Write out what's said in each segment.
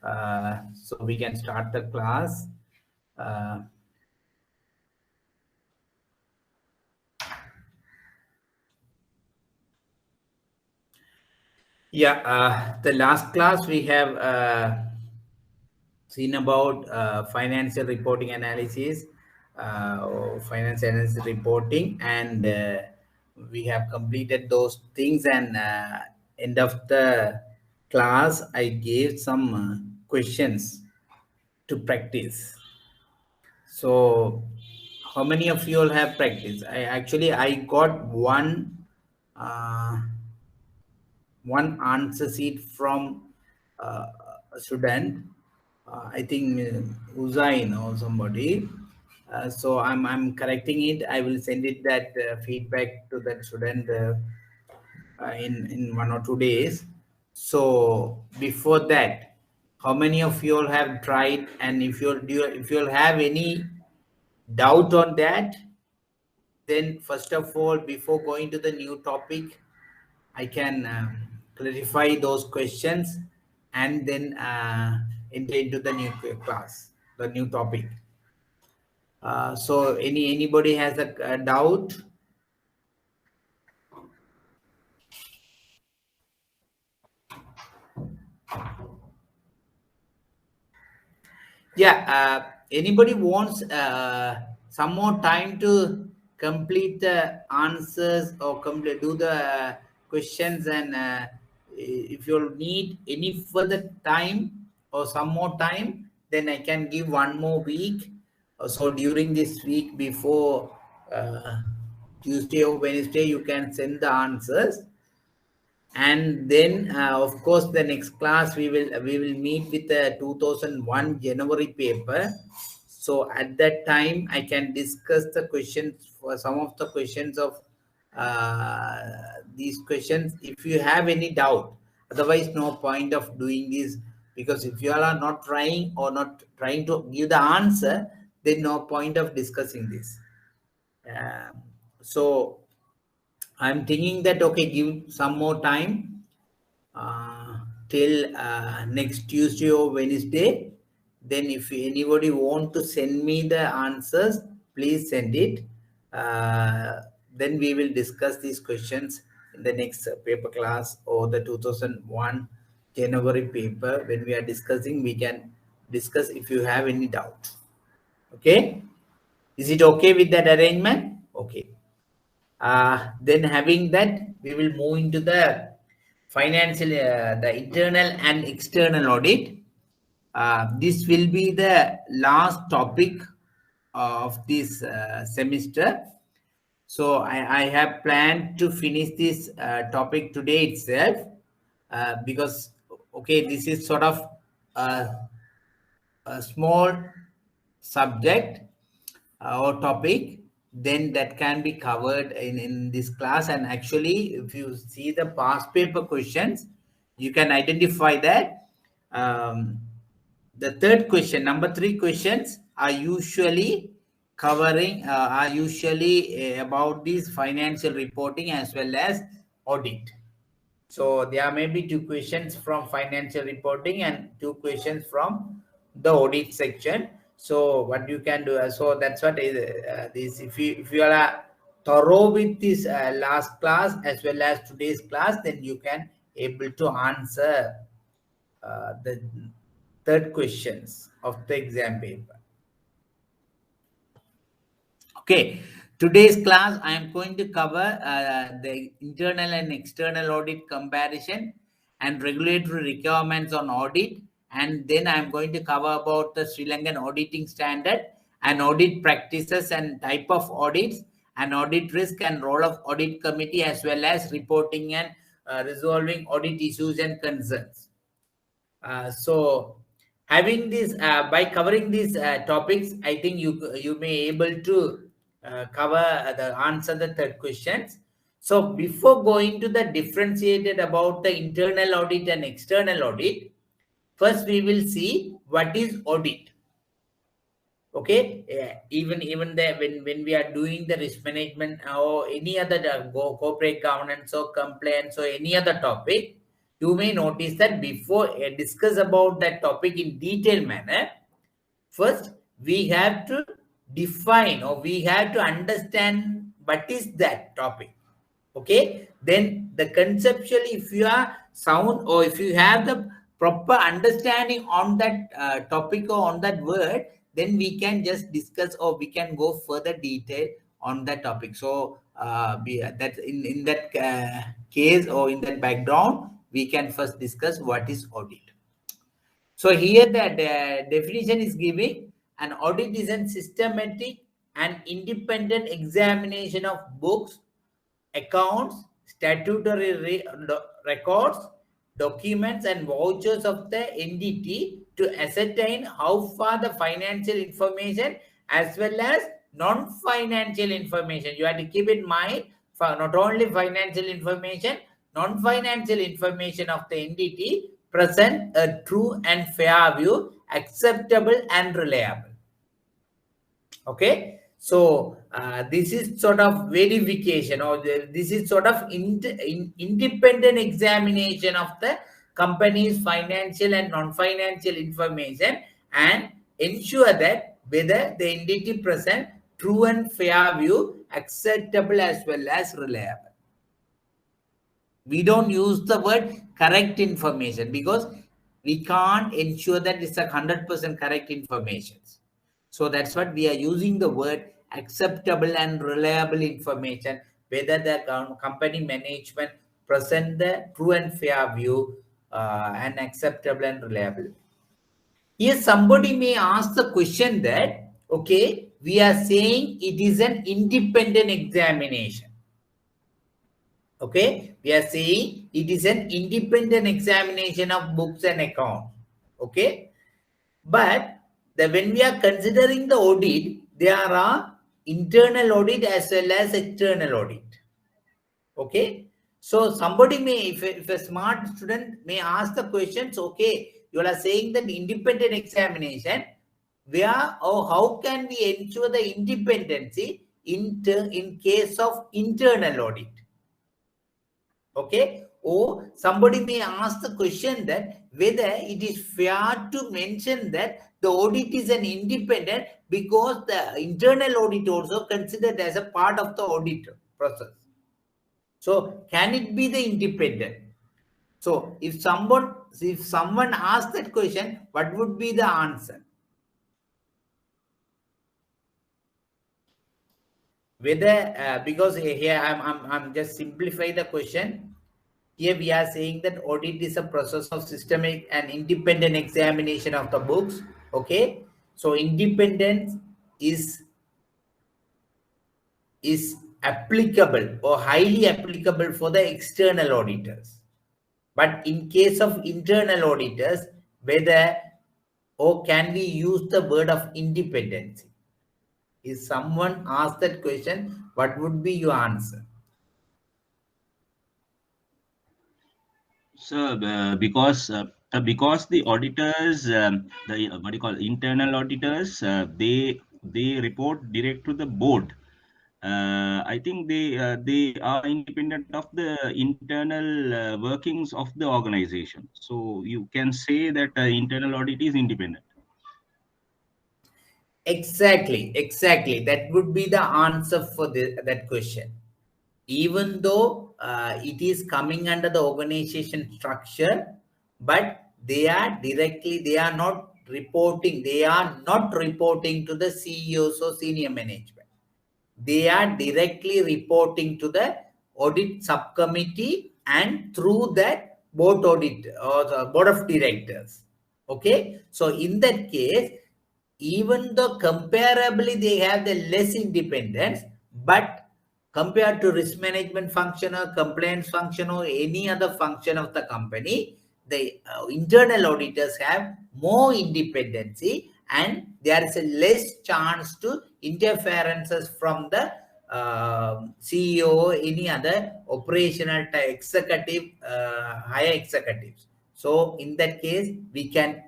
So we can start the class. The last class we have seen about financial reporting analysis, or finance analysis reporting, and we have completed those things. And end of the class, I gave some questions to practice. So, how many of you all have practiced? I got uh, one answer sheet from a student. I think Uzain or somebody. So I'm correcting it. I will send it that feedback to that student in 1 or 2 days. So before that, how many of you all have tried? And if you all have any doubt on that, then first of all, before going to the new topic, I can clarify those questions and then enter into the new class, the new topic. So anybody has a doubt? Anybody wants some more time to complete the answers or do the questions, and if you need any further time or some more time, then I can give one more week. So during this week before Tuesday or Wednesday, you can send the answers. And then of course the next class we will meet with the 2001 January paper. So at that time I can discuss the questions, for some of the questions of these questions, if you have any doubt. Otherwise no point of doing this, because if you all are not trying or not trying to give the answer, then no point of discussing this. So I'm thinking that, okay, give some more time till next Tuesday or Wednesday. Then if anybody want to send me the answers, please send it. Then we will discuss these questions in the next paper class, or the 2001 January paper. When we are discussing, we can discuss if you have any doubt. Okay? Is it okay with that arrangement? Okay. Then having that, we will move into the financial, the internal and external audit. This will be the last topic of this semester. So I have planned to finish this topic today itself, because, okay, this is sort of a small subject or topic, then that can be covered in this class. And actually, if you see the past paper questions, you can identify that the third question, number 3 questions are usually covering, about this financial reporting as well as audit. So there may be 2 questions from financial reporting and 2 questions from the audit section. So what you can do, so that's what is this. If you are thorough with this last class as well as today's class, then you can able to answer the third questions of the exam paper. Okay, today's class I am going to cover the internal and external audit comparison and regulatory requirements on audit, and then I am going to cover about the Sri Lankan auditing standard and audit practices and type of audits and audit risk and role of audit committee, as well as reporting and resolving audit issues and concerns. So having this, by covering these topics, I think you may able to cover the answer the third questions. So before going to the differentiated about the internal audit and external audit, first we will see what is audit. Okay, even there, when we are doing the risk management or any other corporate governance or compliance or any other topic, you may notice that before I discuss about that topic in detailed manner, first we have to define or we have to understand what is that topic. Okay, then the conceptually, if you are sound or if you have the proper understanding on that topic or on that word, then we can just discuss or we can go further detail on that topic. So that in that case or in that background, we can first discuss what is audit. So here the definition is giving an audit is a systematic and independent examination of books, accounts, statutory records, documents, and vouchers of the entity to ascertain how far the financial information as well as non-financial information. You have to keep in mind for not only financial information, non-financial information of the entity present a true and fair view, acceptable and reliable. Okay, so this is sort of verification or this is sort of independent examination of the company's financial and non-financial information and ensure that whether the entity present true and fair view, acceptable as well as reliable. We don't use the word correct information because we can't ensure that it's 100% correct information. So that's what we are using the word acceptable and reliable information, whether the company management present the true and fair view and acceptable and reliable. Here somebody may ask the question that, okay, we are saying it is an independent examination. Okay, we are saying it is an independent examination of books and accounts. Okay, but when we are considering the audit, there are internal audit as well as external audit. Okay, so somebody may, if a smart student may ask the questions, okay, you are saying that independent examination, where or how can we ensure the independency in case of internal audit? Okay, or somebody may ask the question that whether it is fair to mention that the audit is an independent because the internal audit also considered as a part of the audit process. So can it be the independent? So if someone asks that question, what would be the answer? Whether because here I'm just simplify the question. Here we are saying that audit is a process of systemic and independent examination of the books. Okay, so independence is applicable or highly applicable for the external auditors. But in case of internal auditors, whether or can we use the word of independency? If someone asked that question, what would be your answer? So because the auditors, the what do you call internal auditors, they report direct to the board. I think they are independent of the internal workings of the organization. So you can say that internal audit is independent. Exactly. That would be the answer for that question. Even though it is coming under the organization structure, but they are not reporting to the CEOs or senior management. They are directly reporting to the audit subcommittee and through that board audit or the board of directors. Okay, so in that case, even though comparably they have the less independence, but compared to risk management function or compliance function or any other function of the company, the internal auditors have more independency and there is a less chance to interferences from the CEO or any other operational executive, higher executives. So in that case, we can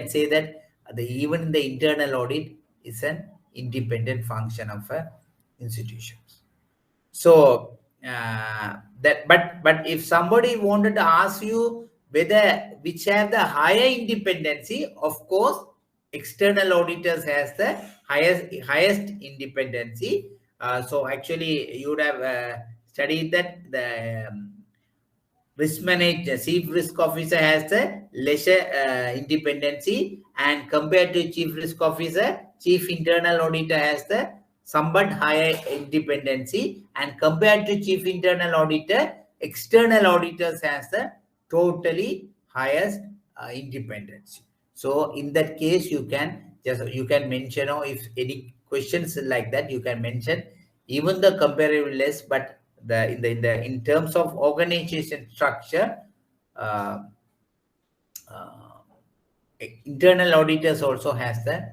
say that even the internal audit is an independent function of institutions. So but if somebody wanted to ask you whether which have the higher independency, of course external auditors has the highest independency. So actually you would have studied that the risk manager, chief risk officer has the lesser independency, and compared to chief risk officer, chief internal auditor has the somewhat higher independency, and compared to chief internal auditor, external auditors has the totally highest independency. So in that case, you can mention, or if any questions like that, you can mention even the comparative less, but in terms of organization structure, uh, uh, internal auditors also has the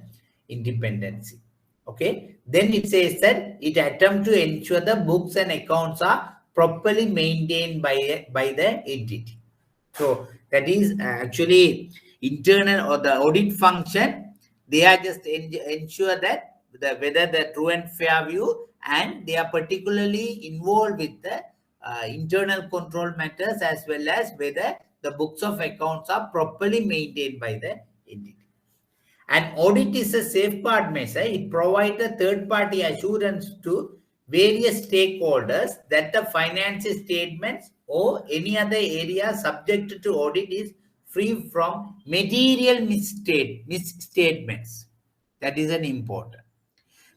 independency. Okay, then it says that it attempt to ensure the books and accounts are properly maintained by the entity. So that is actually internal or the audit function. They are just ensure that whether the true and fair view, and they are particularly involved with the internal control matters, as well as whether the books of accounts are properly maintained by the entity. An audit is a safeguard measure. It provides a third-party assurance to various stakeholders that the financial statements or any other area subject to audit is free from material misstatements. That is an important,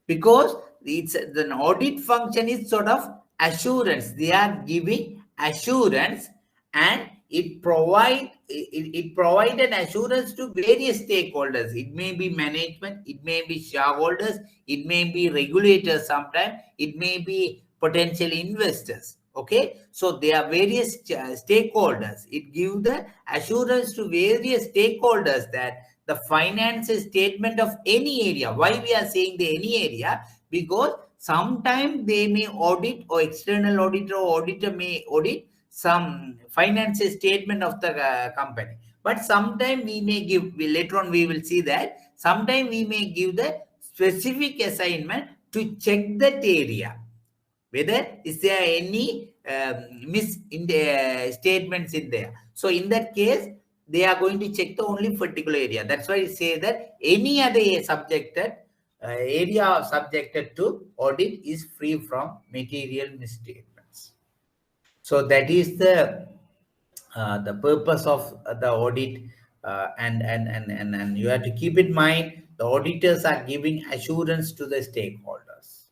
because it's the audit function is sort of assurance. They are giving assurance, and it provide an assurance to various stakeholders. It may be management, it may be shareholders, it may be regulators, sometimes it may be potential investors. Okay, so there are various stakeholders. It gives the assurance to various stakeholders that the financial statement of any area. Why we are saying the any area? Because sometimes they may audit, or external auditor or auditor may audit some financial statement of the company. But sometimes we may give, later on we will see that, sometimes we may give the specific assignment to check that area, whether is there any mis in the statements in there. So in that case, they are going to check the only particular area. That's why I say that any other subjected area subjected to audit is free from material misstatements. So that is the purpose of the audit, and you have to keep in mind the auditors are giving assurance to the stakeholders.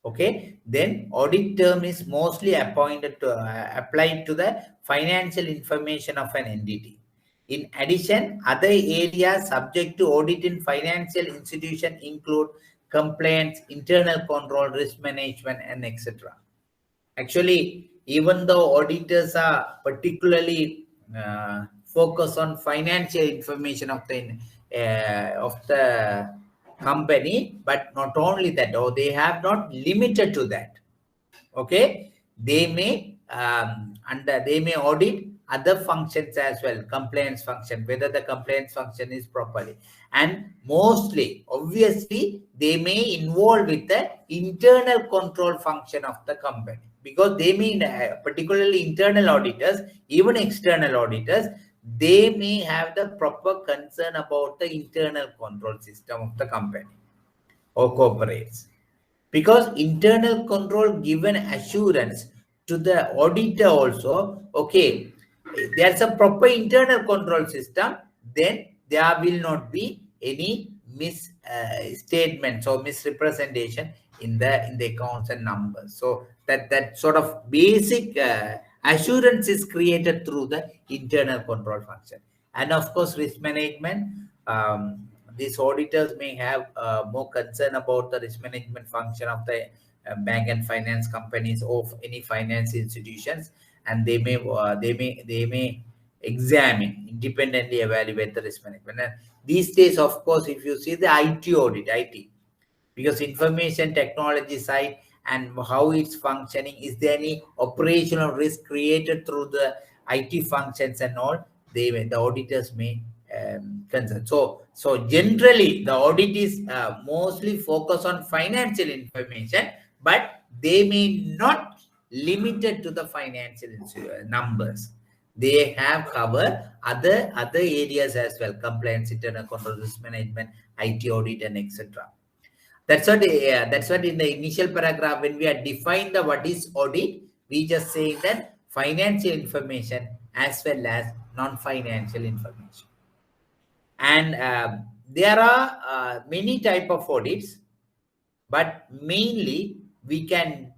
Okay, then audit term is mostly applied to the financial information of an entity. In addition, other areas subject to audit in financial institution include compliance, internal control, risk management, and etc. Actually, even though auditors are particularly focused on financial information of the company, but not only that, or they have not limited to that. Okay, they may they may audit other functions as well, compliance function, whether the compliance function is properly, and mostly obviously they may involve with the internal control function of the company, because they may particularly internal auditors, even external auditors, they may have the proper concern about the internal control system of the company or corporates. Because internal control given assurance to the auditor also, okay, there's a proper internal control system, then there will not be any misstatements or misrepresentation in the accounts and numbers. So that sort of basic assurance is created through the internal control function. And of course, risk management. These auditors may have more concern about the risk management function of the bank and finance companies or any finance institutions, and they may examine, independently evaluate the risk management. And these days, of course, if you see the IT audit, because information technology side and how it's functioning, is there any operational risk created through the IT functions and all, the auditors may concern. So generally the audit is mostly focused on financial information, but they may not limited to the financial numbers. They have covered other areas as well: compliance, internal control, risk management, IT audit, and etc. That's what in the initial paragraph, when we are defined the what is audit, we just say that financial information as well as non-financial information. And there are many type of audits, but mainly we can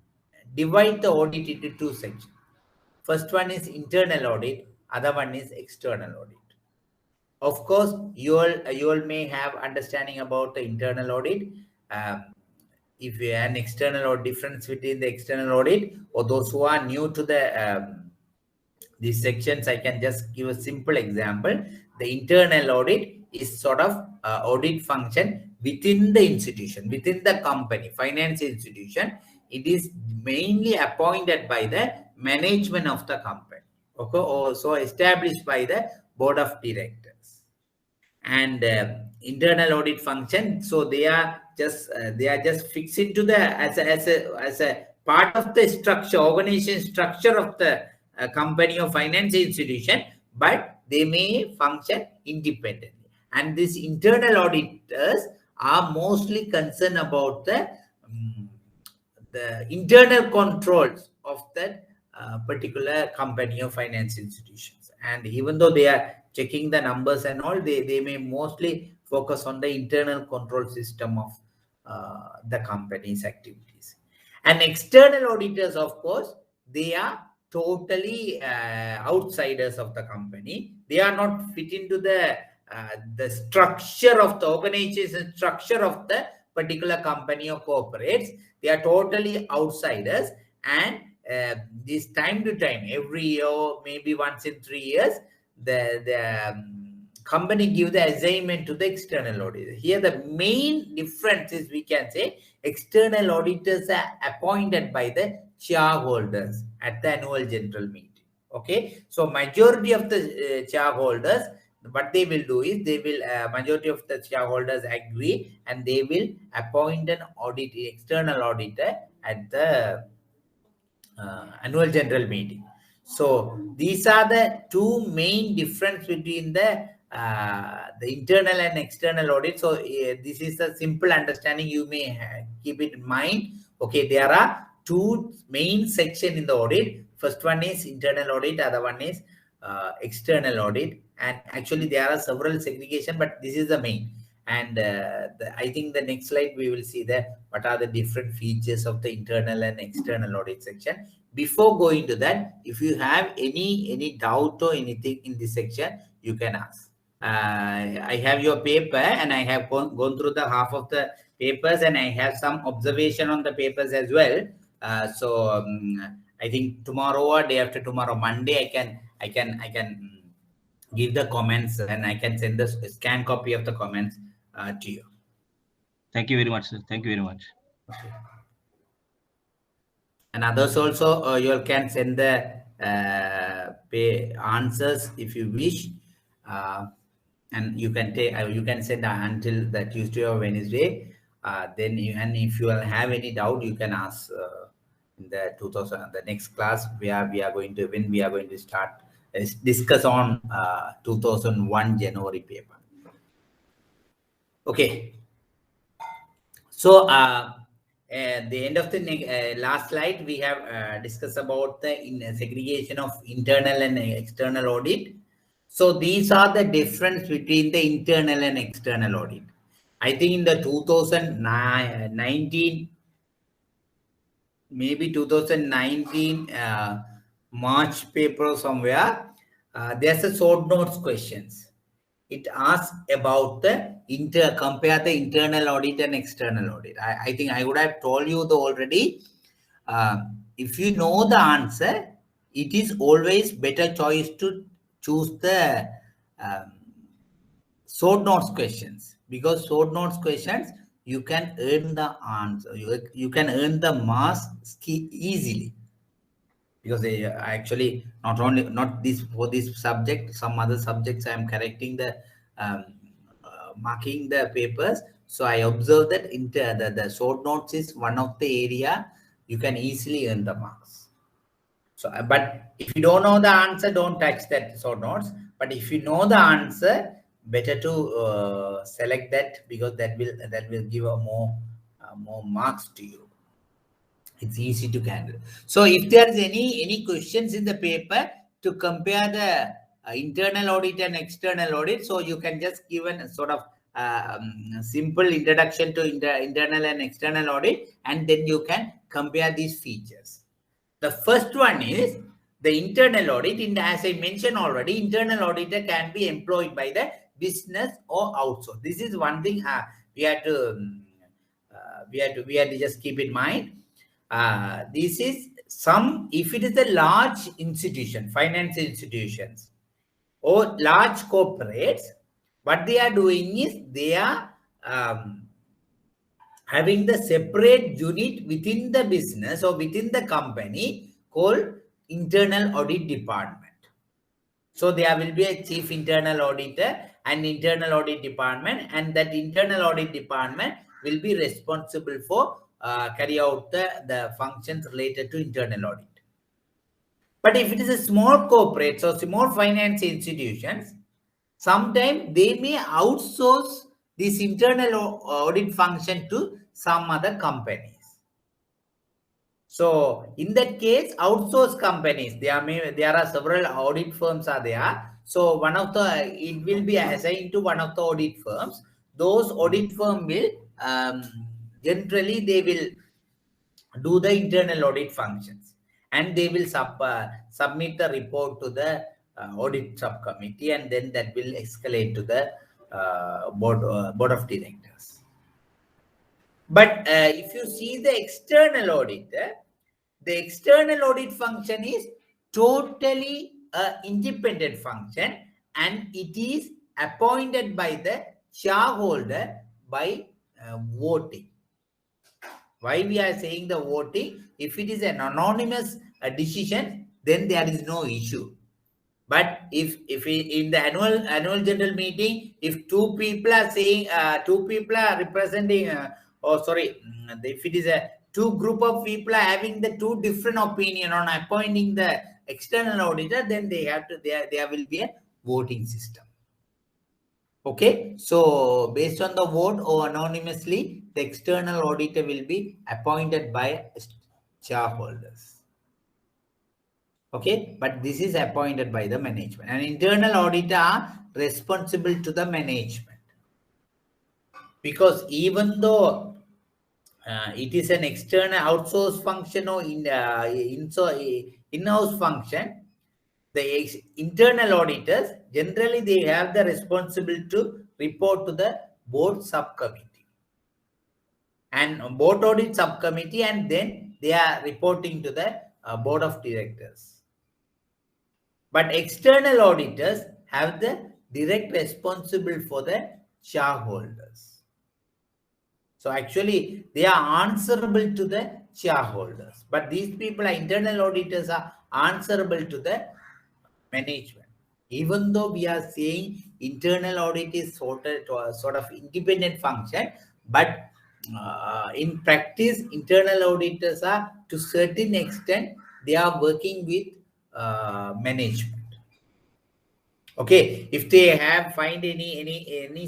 divide the audit into two sections. First one is internal audit, other one is external audit. Of course, you all may have understanding about the internal audit. If you have an external or difference between the external audit, or those who are new to the these sections, I can just give a simple example. The internal audit is sort of audit function within the institution, within the company, finance institution. It is mainly appointed by the management of the company, okay, also established by the board of directors. And internal audit function, so they are just fixed into the as a part of the structure, organization structure of the company or finance institution, but they may function independently. And these internal auditors are mostly concerned about the internal controls of that particular company or finance institutions. And even though they are checking the numbers and all, they may mostly focus on the internal control system of the company's activities. And external auditors, of course, they are totally outsiders of the company. They are not fit into the structure of the organization, structure of the particular company or corporates. They are totally outsiders. And this time to time, every year, maybe once in 3 years, the company give the assignment to the external auditor. Here, the main difference is, we can say, external auditors are appointed by the shareholders at the annual general meeting. Okay, so majority of the shareholders, what they will do is, they will majority of the shareholders agree, and they will appoint an external auditor at the annual general meeting. So these are the two main difference between the internal and external audit. So this is a simple understanding, you may keep it in mind. Okay, there are two main sections in the audit. First one is internal audit, other one is external audit. And actually there are several segregation, but this is the main. And I think the next slide we will see that what are the different features of the internal and external audit section. Before going to that, if you have any doubt or anything in this section, you can ask. I have your paper, and I have gone through the half of the papers, and I have some observation on the papers as well. I think tomorrow or day after tomorrow, Monday, I can give the comments, and I can send the scan copy of the comments to you. Thank you very much, sir. Thank you very much. Okay. And others also, you can send the answers if you wish, and you can take you can send until the Tuesday or Wednesday. Then and if you have any doubt, you can ask in the next class, where we are going to start discuss on 2001 January paper. Okay. So at the end of the last slide, we have discussed about the segregation of internal and external audit. So these are the difference between the internal and external audit. I think in the 2019, maybe 2019 March paper somewhere, there's a short notes questions. It asks about the compare the internal audit and external audit. I think I would have told you already. If you know the answer, it is always better choice to choose the short notes questions, because short notes questions, you can earn the answer. You can earn the marks easily, because they actually not this for this subject, some other subjects I am correcting the marking the papers. So I observed that the short notes is one of the area you can easily earn the marks. So, but if you don't know the answer, don't touch that short notes. But if you know the answer, better to select that, because that will give a more marks to you. It's easy to handle. So if there is any questions in the paper to compare the internal audit and external audit, so you can just give a sort of simple introduction to internal and external audit, and then you can compare these features. The first one is the internal audit. As I mentioned already, internal auditor can be employed by the business or outsourced. This is one thing we have to just keep in mind. This is if it is a large institution, finance institutions or large corporates, what they are doing is they are having the separate unit within the business or within the company called internal audit department. So there will be a chief internal auditor and internal audit department, and that internal audit department will be responsible for carry out the functions related to internal audit. But if it is a small corporate, so small finance institutions, sometimes they may outsource this internal audit function to some other companies. So in that case, outsource companies, there are several audit firms are there. So it will be assigned to one of the audit firms. Those audit firm will generally they will do the internal audit functions, and they will submit the report to the audit subcommittee, and then that will escalate to the board of directors. But if you see the external audit, the external audit function is totally independent function, and it is appointed by the shareholder by voting. Why we are saying the voting? If it is an anonymous decision, then there is no issue. But if in the annual general meeting, if two people are saying, two people are representing, if it is a two group of people are having the two different opinion on appointing the external auditor, then there will be a voting system. Okay, so based on the vote or anonymously, the external auditor will be appointed by shareholders. Okay, but this is appointed by the management, and internal auditor are responsible to the management, because even though it is an external outsourced function or in-house function, the internal auditors generally they have the responsibility to report to the board subcommittee and board audit subcommittee, and then they are reporting to the board of directors. But external auditors have the direct responsible for the shareholders. So actually they are answerable to the shareholders, but these people are internal auditors are answerable to the management. Even though we are saying internal audit is sort of independent function, but in practice, internal auditors are to certain extent they are working with management. Okay, if they find any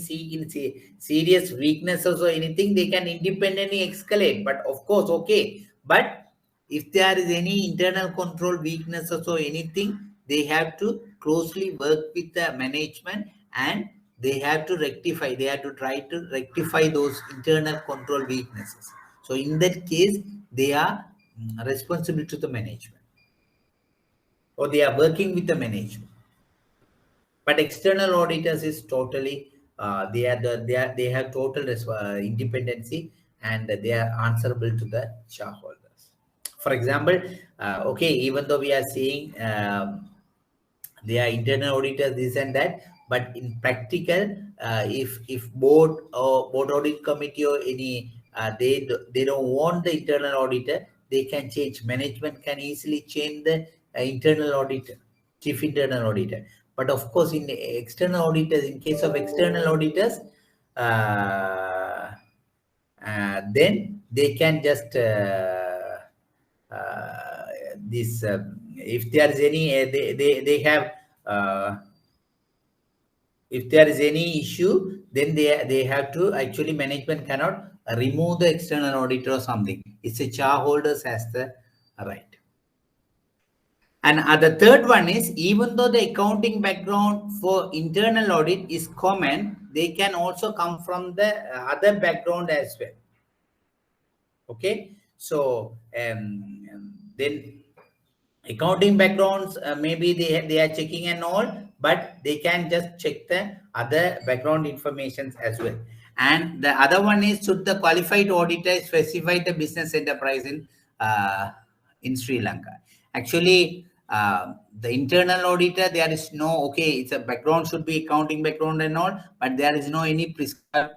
serious weaknesses or anything, they can independently escalate. But of course, okay. But if there is any internal control weaknesses or anything, they have to closely work with the management, and they have to rectify. They have to try to rectify those internal control weaknesses. So in that case, they are responsible to the management, or they are working with the management. But external auditors is totally they have total independency, and they are answerable to the shareholders. For example, okay, even though we are saying they are internal auditors, this and that, but in practical, if board or board audit committee or any they don't want the internal auditor, they can change. Management can easily change the internal auditor, chief internal auditor. But of course, in external auditors, in case of external auditors, then they can just if there is any, they have, if there is any issue, then they have to, actually management cannot remove the external auditor or something. It's a shareholders has the right. And the third one is, even though the accounting background for internal audit is common, they can also come from the other background as well. Okay, so then accounting backgrounds, maybe they are checking and all, but they can just check the other background information as well. And the other one is, should the qualified auditor specify the business enterprise in Sri Lanka? Actually, the internal auditor, there is no, okay, it's a background should be accounting background and all, but there is no any prescribed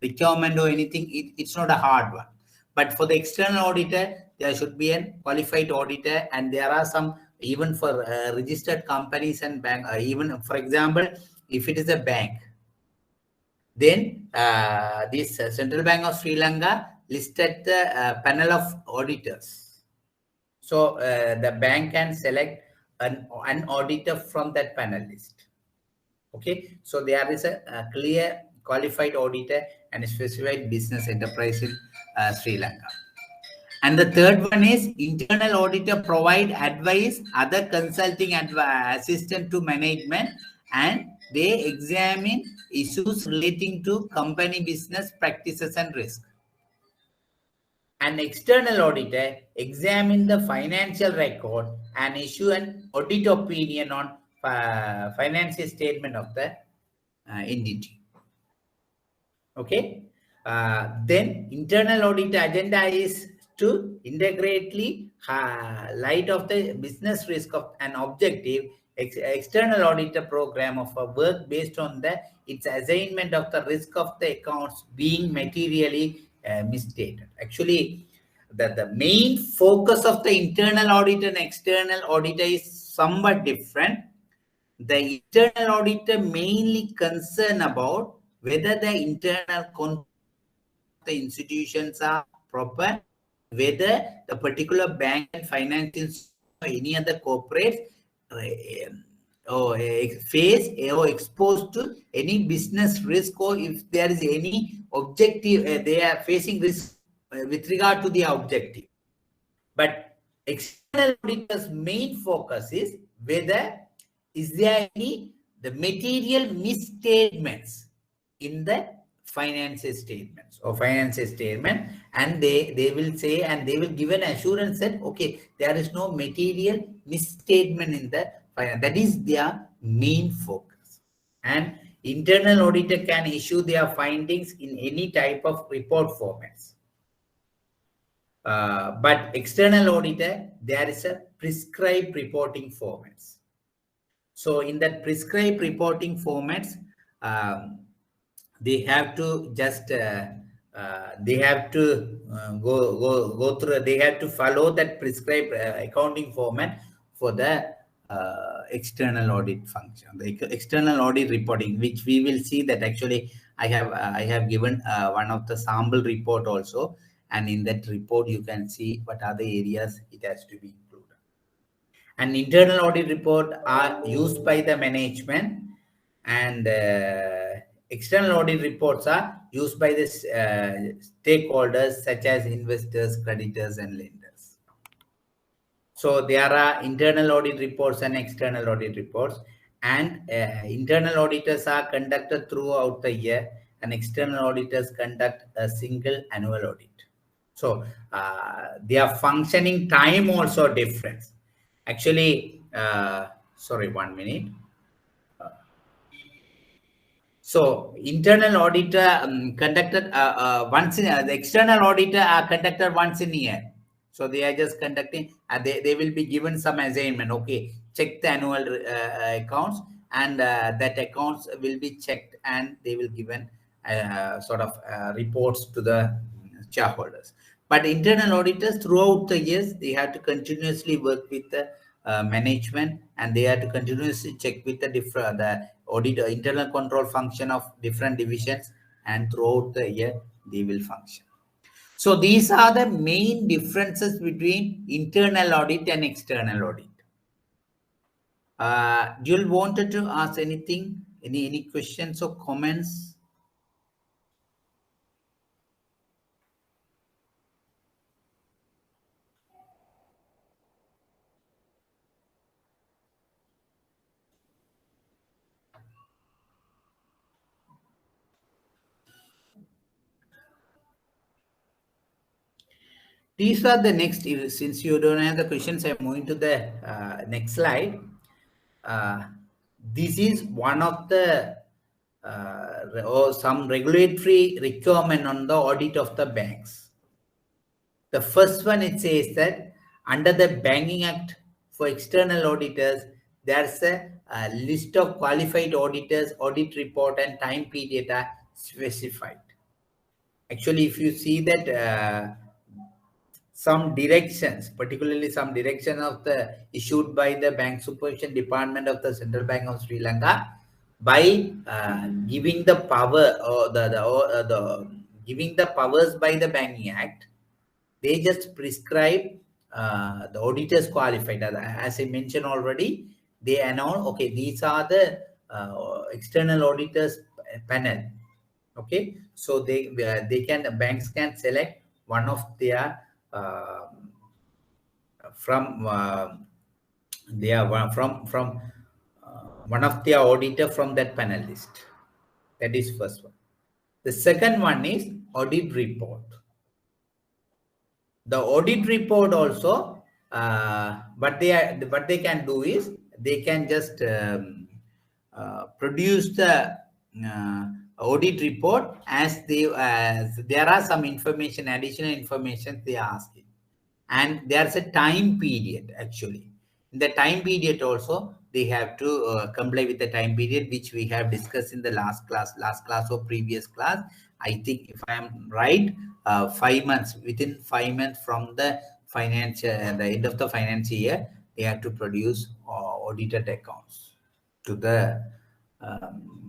requirement or anything. It's not a hard one. But for the external auditor, there should be a qualified auditor, and there are some, even for registered companies and bank, even for example, if it is a bank, then this Central Bank of Sri Lanka listed the panel of auditors. So the bank can select an auditor from that panel list. Okay, so there is a clear qualified auditor and a specified business enterprise in Sri Lanka. And the third one is, internal auditor provide advice, other consulting assistant to management, and they examine issues relating to company business practices and risk. An external auditor examine the financial record and issue an audit opinion on financial statement of the entity. Okay, then internal audit agenda is to integrate light of the business risk of an objective. External auditor program of a work based on its assignment of the risk of the accounts being materially misstated. Actually, the main focus of the internal audit and external auditor is somewhat different. The internal auditor mainly concerned about whether the internal control of the institutions are proper, whether the particular bank and financial or any other corporate or face or exposed to any business risk, or if there is any objective, they are facing risk with regard to the objective. But external auditor's main focus is whether is there any the material misstatements in the financial statements or financial statement, and they will say, and they will give an assurance that okay, there is no material misstatement in the finance. That is their main focus. And internal auditor can issue their findings in any type of report formats. But external auditor, there is a prescribed reporting formats. So in that prescribed reporting formats, they have to just they have to go through. They have to follow that prescribed accounting format for the external audit function, the external audit reporting, which we will see that actually I have given one of the sample report also, and in that report you can see what are the areas it has to be included. An internal audit report are used by the management, and external audit reports are used by the stakeholders such as investors, creditors, and lenders. So there are internal audit reports and external audit reports, and internal auditors are conducted throughout the year, and external auditors conduct a single annual audit. So their functioning time also different. Actually, sorry, 1 minute. So internal auditor conducted once in the external auditor are conducted once in a year. So they are just conducting, they will be given some assignment. Okay, check the annual accounts, and that accounts will be checked, and they will given sort of reports to the shareholders. But internal auditors throughout the years, they have to continuously work with the management, and they have to continuously check with the different audit internal control function of different divisions, and throughout the year they will function. So these are the main differences between internal audit and external audit. Do you wanted to ask anything? Any questions or comments? These are the next, since you don't have the questions, I'm moving to the next slide. This is one of the or some regulatory requirement on the audit of the banks. The first one, it says that under the Banking Act for external auditors, there's a list of qualified auditors, audit report and time period are specified. Actually, if you see that some directions, particularly some direction of the issued by the Bank Supervision Department of the Central Bank of Sri Lanka, by giving the power or the giving the powers by the Banking Act, they just prescribe the auditors qualified. As I mentioned already, they announce, okay, these are the external auditors panel. Okay, so they can, banks can select one of their from one of their auditor from that panel list. That is first one. The second one is audit report. The audit report also, what they can do is they can just produce the audit report as there are some information, additional information they are asking, and there's a time period. Actually, in the time period also they have to comply with the time period, which we have discussed in the last class or previous class. I think, if I am right, 5 months, within 5 months from the financial the end of the financial year, they have to produce audited accounts to the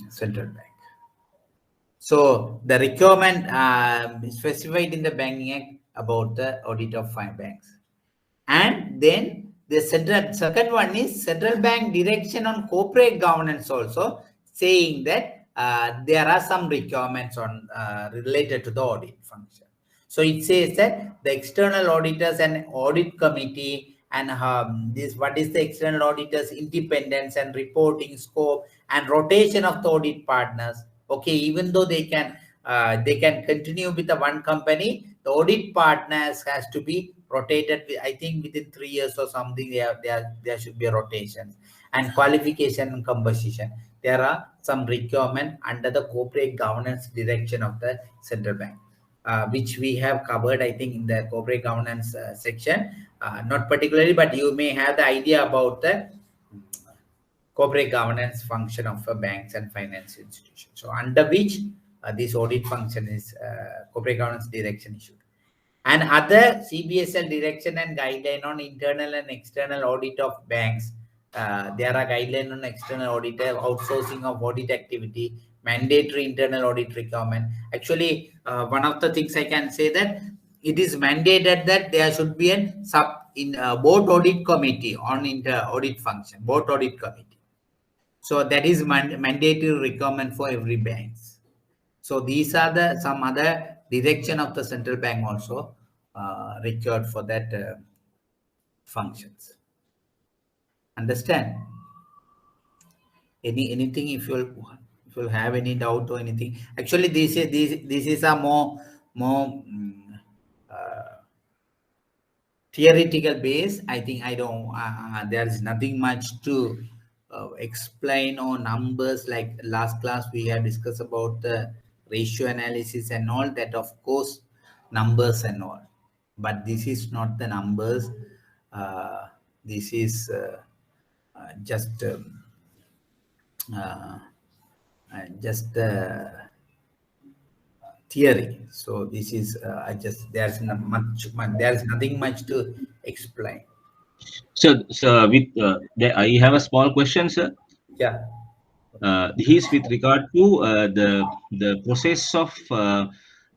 central bank. So the requirement specified in the Banking Act about the audit of banks. And then the second one is central bank direction on corporate governance, also saying that there are some requirements on related to the audit function. So it says that the external auditors and audit committee and this, what is the external auditors independence and reporting scope and rotation of the audit partners. Okay, even though they can continue with the one company, the audit partners has to be rotated. I think within 3 years or something, there should be a rotation. And qualification and composition, there are some requirement under the corporate governance direction of the central bank, which we have covered, I think, in the corporate governance section. Not particularly, but you may have the idea about the corporate governance function of banks and finance institutions. So under which this audit function is corporate governance direction issued. And other CBSL direction and guideline on internal and external audit of banks. There are guidelines on external audit, outsourcing of audit activity, mandatory internal audit requirement. Actually, one of the things I can say that it is mandated that there should be a board audit committee on audit function, board audit committee. So that is mandatory requirement for every bank. So these are the some other direction of the central bank also required for that functions. Understand? Anything, if you'll have any doubt or anything. Actually, this is a more theoretical base. I think I don't. There is nothing much to explain or numbers. Like last class we have discussed about the ratio analysis and all that, of course, numbers and all, but this is not the numbers. This is just theory. So this is there's nothing much to explain. So with I have a small question, sir. Yeah. This with regard to the process of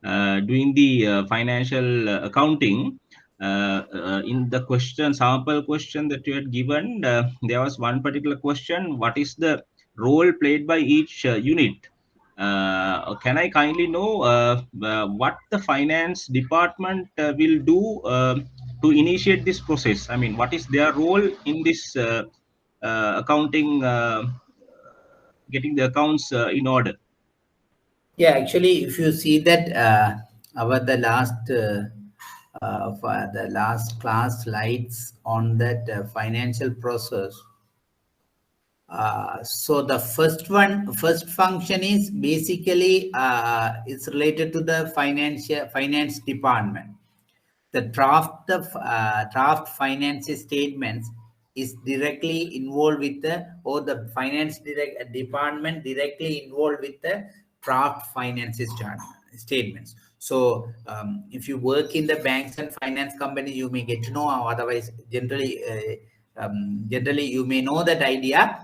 doing the financial accounting. in the question, sample question that you had given, there was one particular question: what is the role played by each unit? Can I kindly know what the finance department will do to initiate this process? I mean, what is their role in this accounting, getting the accounts in order? Yeah, actually, if you see that our the last class slides on that financial process. So the first function is basically it's related to the finance department. The draft finance statements is directly involved with the finance department directly involved with the draft finance statements. So if you work in the banks and finance company, you may get to know, or otherwise generally you may know that idea.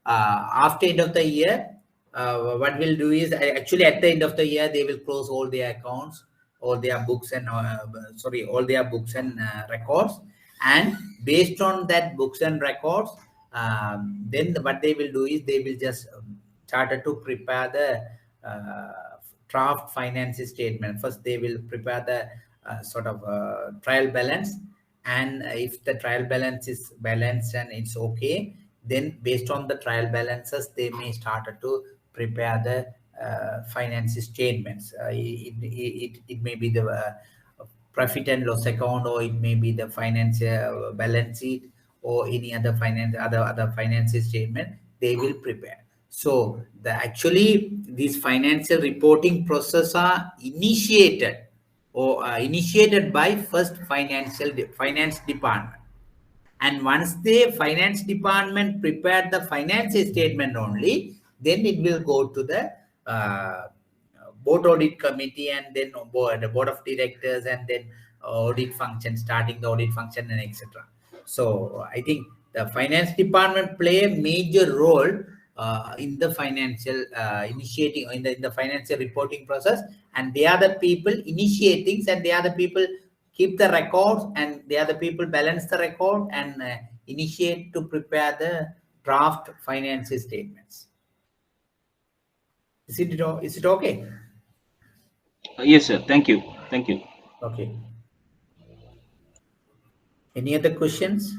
After end of the year, what we'll do is actually at the end of the year they will close all their accounts, all their books and all their books and records, and based on that books and records, then what they will do is they will just started to prepare the draft finance statement. First they will prepare the sort of trial balance, and if the trial balance is balanced and it's okay, then based on the trial balances they may start to prepare the finance statements. It may be the profit and loss account, or it may be the financial balance sheet, or any other other finance statement they will prepare. So actually these financial reporting process are initiated initiated by first finance department. And once the finance department prepared the finance statement only, then it will go to the board audit committee, and then the board of directors, and then audit function, starting the audit function, and etc. So I think the finance department play a major role in the financial initiating in the financial reporting process, and they are the people initiating, and they are the people keep the records, and they are the people balance the record and initiate to prepare the draft finance statements. Is it okay? Yes, sir. Thank you. Thank you. Okay. Any other questions?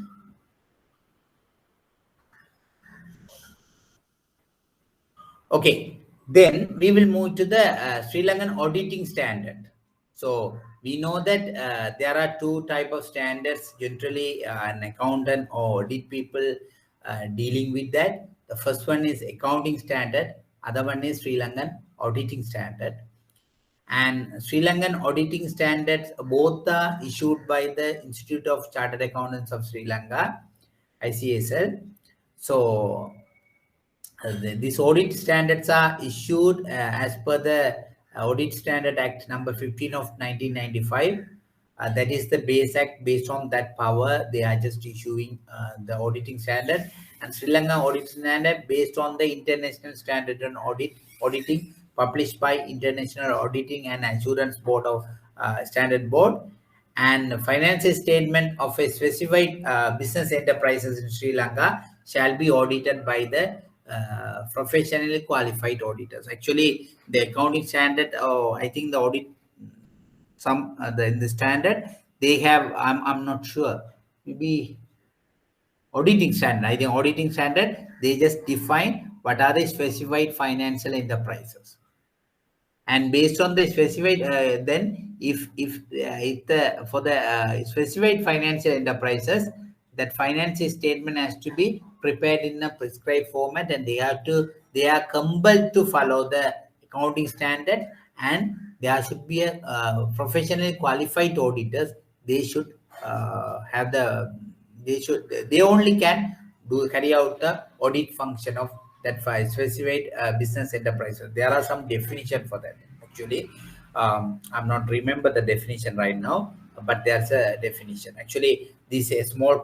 Okay, then we will move to the Sri Lankan auditing standard. So we know that there are two type of standards generally an accountant or audit people dealing with that. The first one is accounting standard, other one is Sri Lankan auditing standard. And Sri Lankan auditing standards both are issued by the Institute of Chartered Accountants of Sri Lanka, ICSL. So these audit standards are issued as per the Audit Standard Act number 15 of 1995. That is the base act. Based on that power, they are just issuing the auditing standard. And Sri Lanka audit standard based on the international standard on auditing published by International Auditing and Assurance Board of Standard Board. And financial statement of a specified business enterprises in Sri Lanka shall be audited by the professionally qualified auditors. Actually, the accounting standard, I think the audit, in the standard, they have, I'm not sure, maybe auditing standard. I think auditing standard, they just define what are the specified financial enterprises. And based on the specified, then if for the specified financial enterprises, that financial statement has to be prepared in a prescribed format, and they are compelled to follow the accounting standard, and there should be a professionally qualified auditors. They should have they only can carry out the audit function of that specified business enterprises. There are some definition for that. Actually, I'm not remember the definition right now, but there's a definition. Actually, these small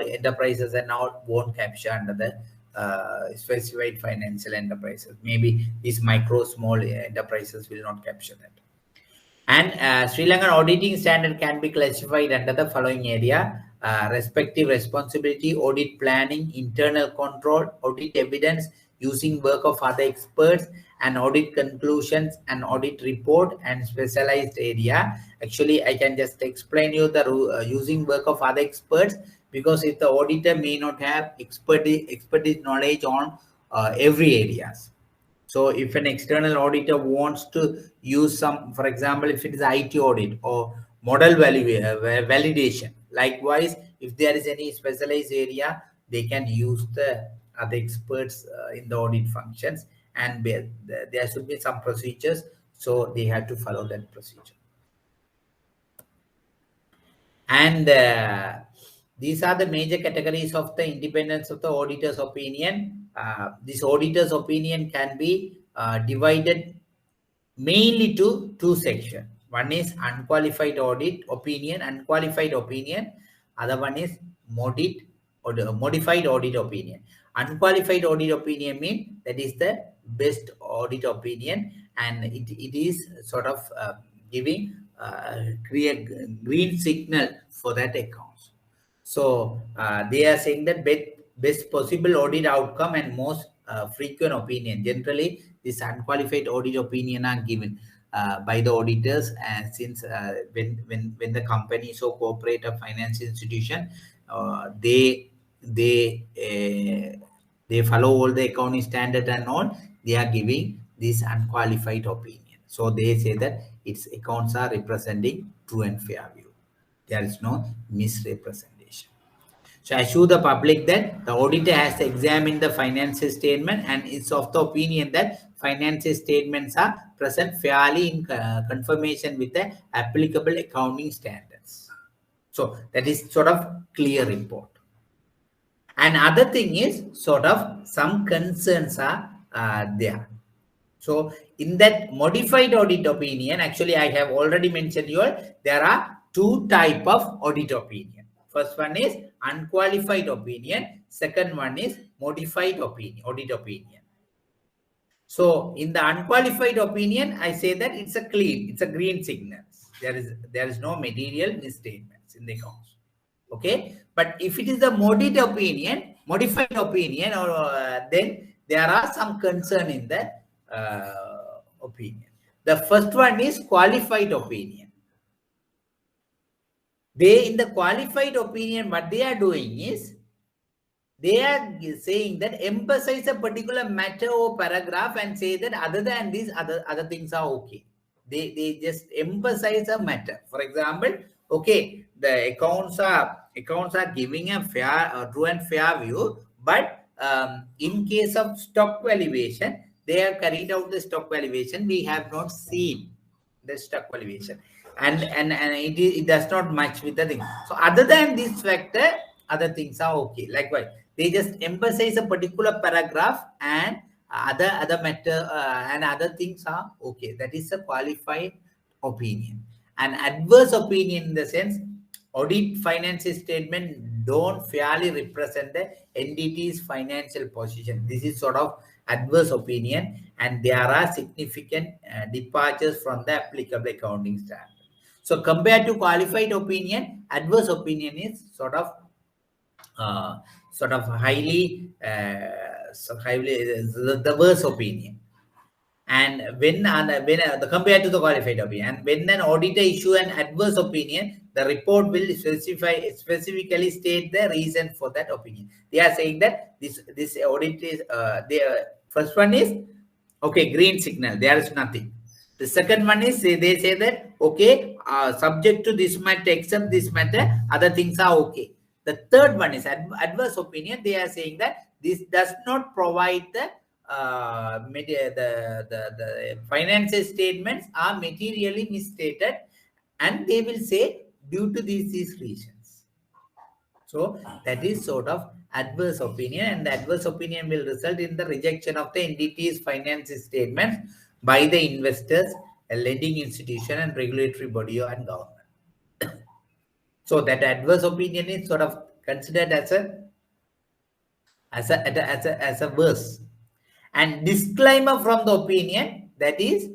enterprises are now won't capture under the specified financial enterprises. Maybe these small enterprises will not capture that. And Sri Lankan auditing standard can be classified under the following area: respective responsibility, audit planning, internal control, audit evidence, using work of other experts, and audit conclusions, and audit report, and specialized area. Actually, I can just explain you the using work of other experts, because if the auditor may not have expertise knowledge on every areas. So if an external auditor wants to use some, for example, if it is IT audit or model validation, likewise, if there is any specialized area, they can use the other experts in the audit functions, and there should be some procedures, so they have to follow that procedure. And these are the major categories of the independence of the auditor's opinion. This auditor's opinion can be divided mainly to two sections. One is unqualified audit opinion, unqualified opinion. Other one is modified audit opinion. Unqualified audit opinion means that is the best audit opinion, and it is sort of giving create green signal for that account. So they are saying that best possible audit outcome and most frequent opinion. Generally, this unqualified audit opinion are given by the auditors, and since when the company is a corporate or finance institution, they follow all the accounting standard and all. They are giving this unqualified opinion. So they say that its accounts are representing true and fair view. There is no misrepresentation. So assure the public that the auditor has examined the financial statement and is of the opinion that financial statements are present fairly in conformation with the applicable accounting standards. So that is sort of clear report. And other thing is sort of some concerns are there. So in that modified audit opinion, actually I have already mentioned you all, there are two type of audit opinion. First one is unqualified opinion. Second one is modified opinion, audit opinion. So in the unqualified opinion, I say that it's a clean, it's a green signal. There is no material misstatements in the accounts. Okay, but if it is a modified opinion, or then there are some concern in that opinion. The first one is qualified opinion. They, in the qualified opinion, what they are doing is they are saying that emphasize a particular matter or paragraph and say that other than these other things are okay. They just emphasize a matter. For example, okay, the accounts are giving a fair, true and fair view, but in case of stock valuation, they have carried out the stock valuation. We have not seen the stock valuation, and it does not match with the thing. So other than this factor, other things are okay. Likewise, they just emphasize a particular paragraph, and other matter and other things are okay. That is a qualified opinion. An adverse opinion in the sense, audit financial statement don't fairly represent the entity's financial position. This is sort of adverse opinion, and there are significant departures from the applicable accounting standard. So compared to qualified opinion, adverse opinion is sort of highly the worst opinion. And when compared to the qualified opinion, and when an auditor issue an adverse opinion, the report will specifically state the reason for that opinion. They are saying that this audit is the first one is okay, green signal, there is nothing. The second one is they say that okay, subject to this matter, except this matter, other things are okay. The third one is adverse opinion. They are saying that this does not provide the financial statements are materially misstated, and they will say due to these reasons. So that is sort of adverse opinion, and the adverse opinion will result in the rejection of the entity's financial statements by the investors, a lending institution, and regulatory body and government. So that adverse opinion is sort of considered as a worse. And disclaimer from the opinion, that is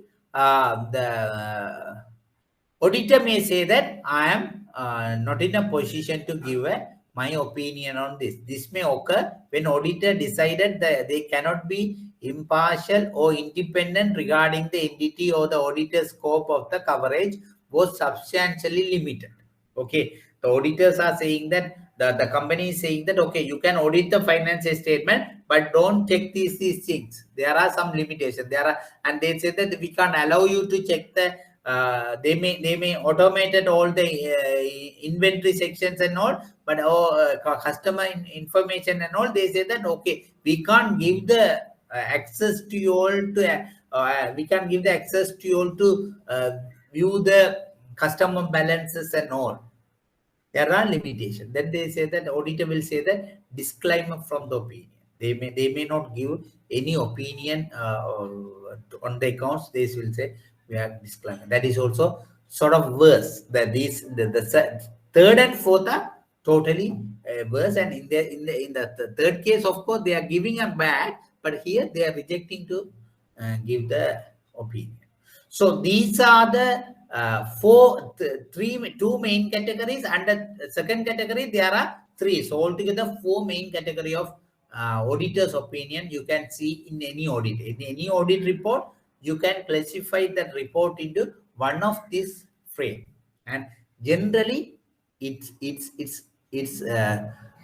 Auditor may say that I am not in a position to give my opinion on this. This may occur when auditor decided that they cannot be impartial or independent regarding the entity or the auditor scope of the coverage was substantially limited. Okay, the auditors are saying that the company is saying that okay, you can audit the financial statement, but don't check these things. There are some limitations. There are, and they say that we can't allow you to check the. They may automated all the inventory sections and all, but customer information and all. They say that okay, we can't give the access to you all to. We can give the access to you all to view the customer balances and all. There are limitations. Then they say that auditor will say that disclaimer from the opinion. They may not give any opinion on the accounts. They will say we have disclaimer. That is also sort of worse. That the third and fourth are totally worse. And in the third case, of course, they are giving a bad, but here they are rejecting to give the opinion. So these are the two main categories. Under second category, there are three. So altogether, four main category of auditor's opinion you can see in any audit. In any audit report, you can classify that report into one of these frame. And generally, it's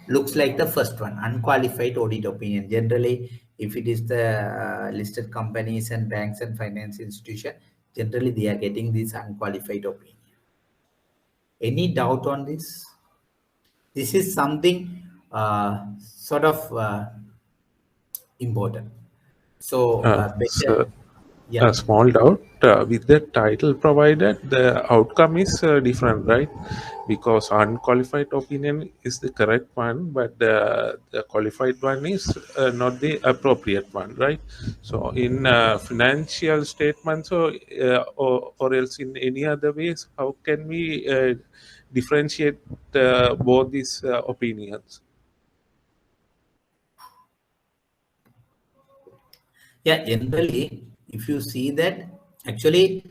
looks like the first one, unqualified audit opinion. Generally, if it is the listed companies and banks and finance institution, generally they are getting this unqualified opinion. Any doubt on this? This is something sort of important. So better, A yeah. small doubt with the title provided, the outcome is different, right? Because unqualified opinion is the correct one, but the qualified one is not the appropriate one, right? So in financial statements or else in any other ways, how can we differentiate both these opinions? Yeah, generally, if you see that, actually,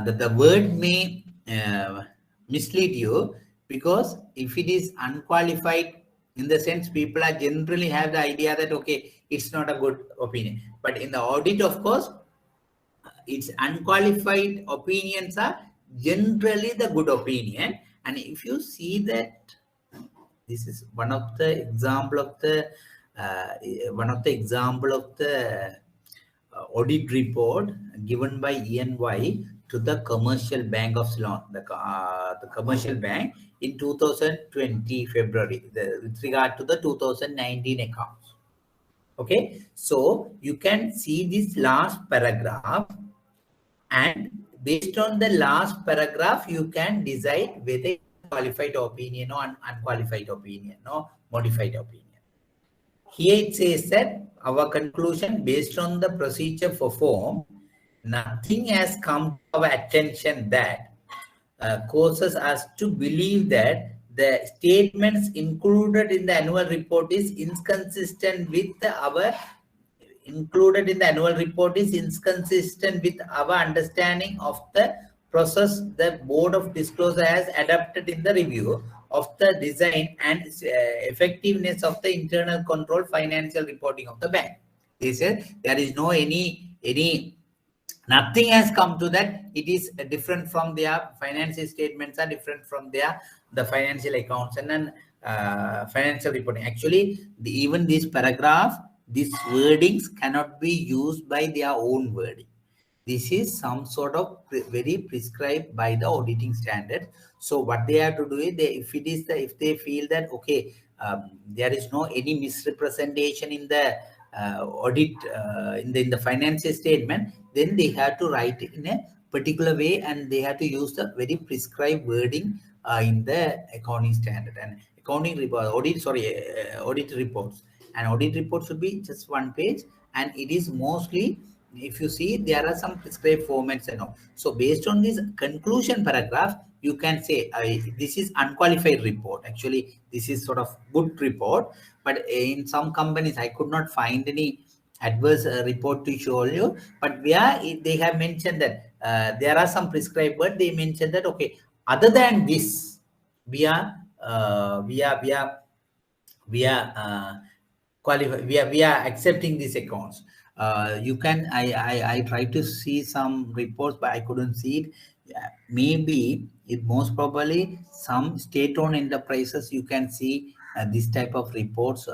the word may mislead you, because if it is unqualified, in the sense people are generally have the idea that, okay, it's not a good opinion. But in the audit, of course, it's unqualified opinions are generally the good opinion. And if you see that, this is one of the example of the audit report given by ENY to the Commercial Bank of Ceylon, the commercial bank in 2020 February, with regard to the 2019 accounts. Okay, so you can see this last paragraph, and based on the last paragraph, you can decide whether it's qualified opinion or unqualified opinion or modified opinion. Here it says that our conclusion based on the procedure performed, nothing has come to our attention that causes us to believe that the statements included in the annual report is inconsistent with our understanding of the process the Board of Disclosure has adopted in the review of the design and effectiveness of the internal control financial reporting of the bank. They said there is no nothing has come to that. It is different from their financial statements, are different from the financial accounts and then financial reporting. Actually, even this paragraph, these wordings cannot be used by their own wording. This is some sort of very prescribed by the auditing standard. So what they have to do is, if they feel that okay, there is no any misrepresentation in the audit in the financial statement, then they have to write it in a particular way, and they have to use the very prescribed wording in the accounting standard. And audit reports, and audit report should be just one page, and it is mostly, if you see, there are some prescribed formats and all. So based on this conclusion paragraph, you can say this is unqualified report. Actually, this is sort of good report, but in some companies I could not find any adverse report to show you, but they have mentioned that there are some prescribed, but they mentioned that okay, other than this, we are qualified. We are accepting these accounts. You can I tried to see some reports, but I couldn't see it. Maybe it most probably some state-owned enterprises you can see this type of reports.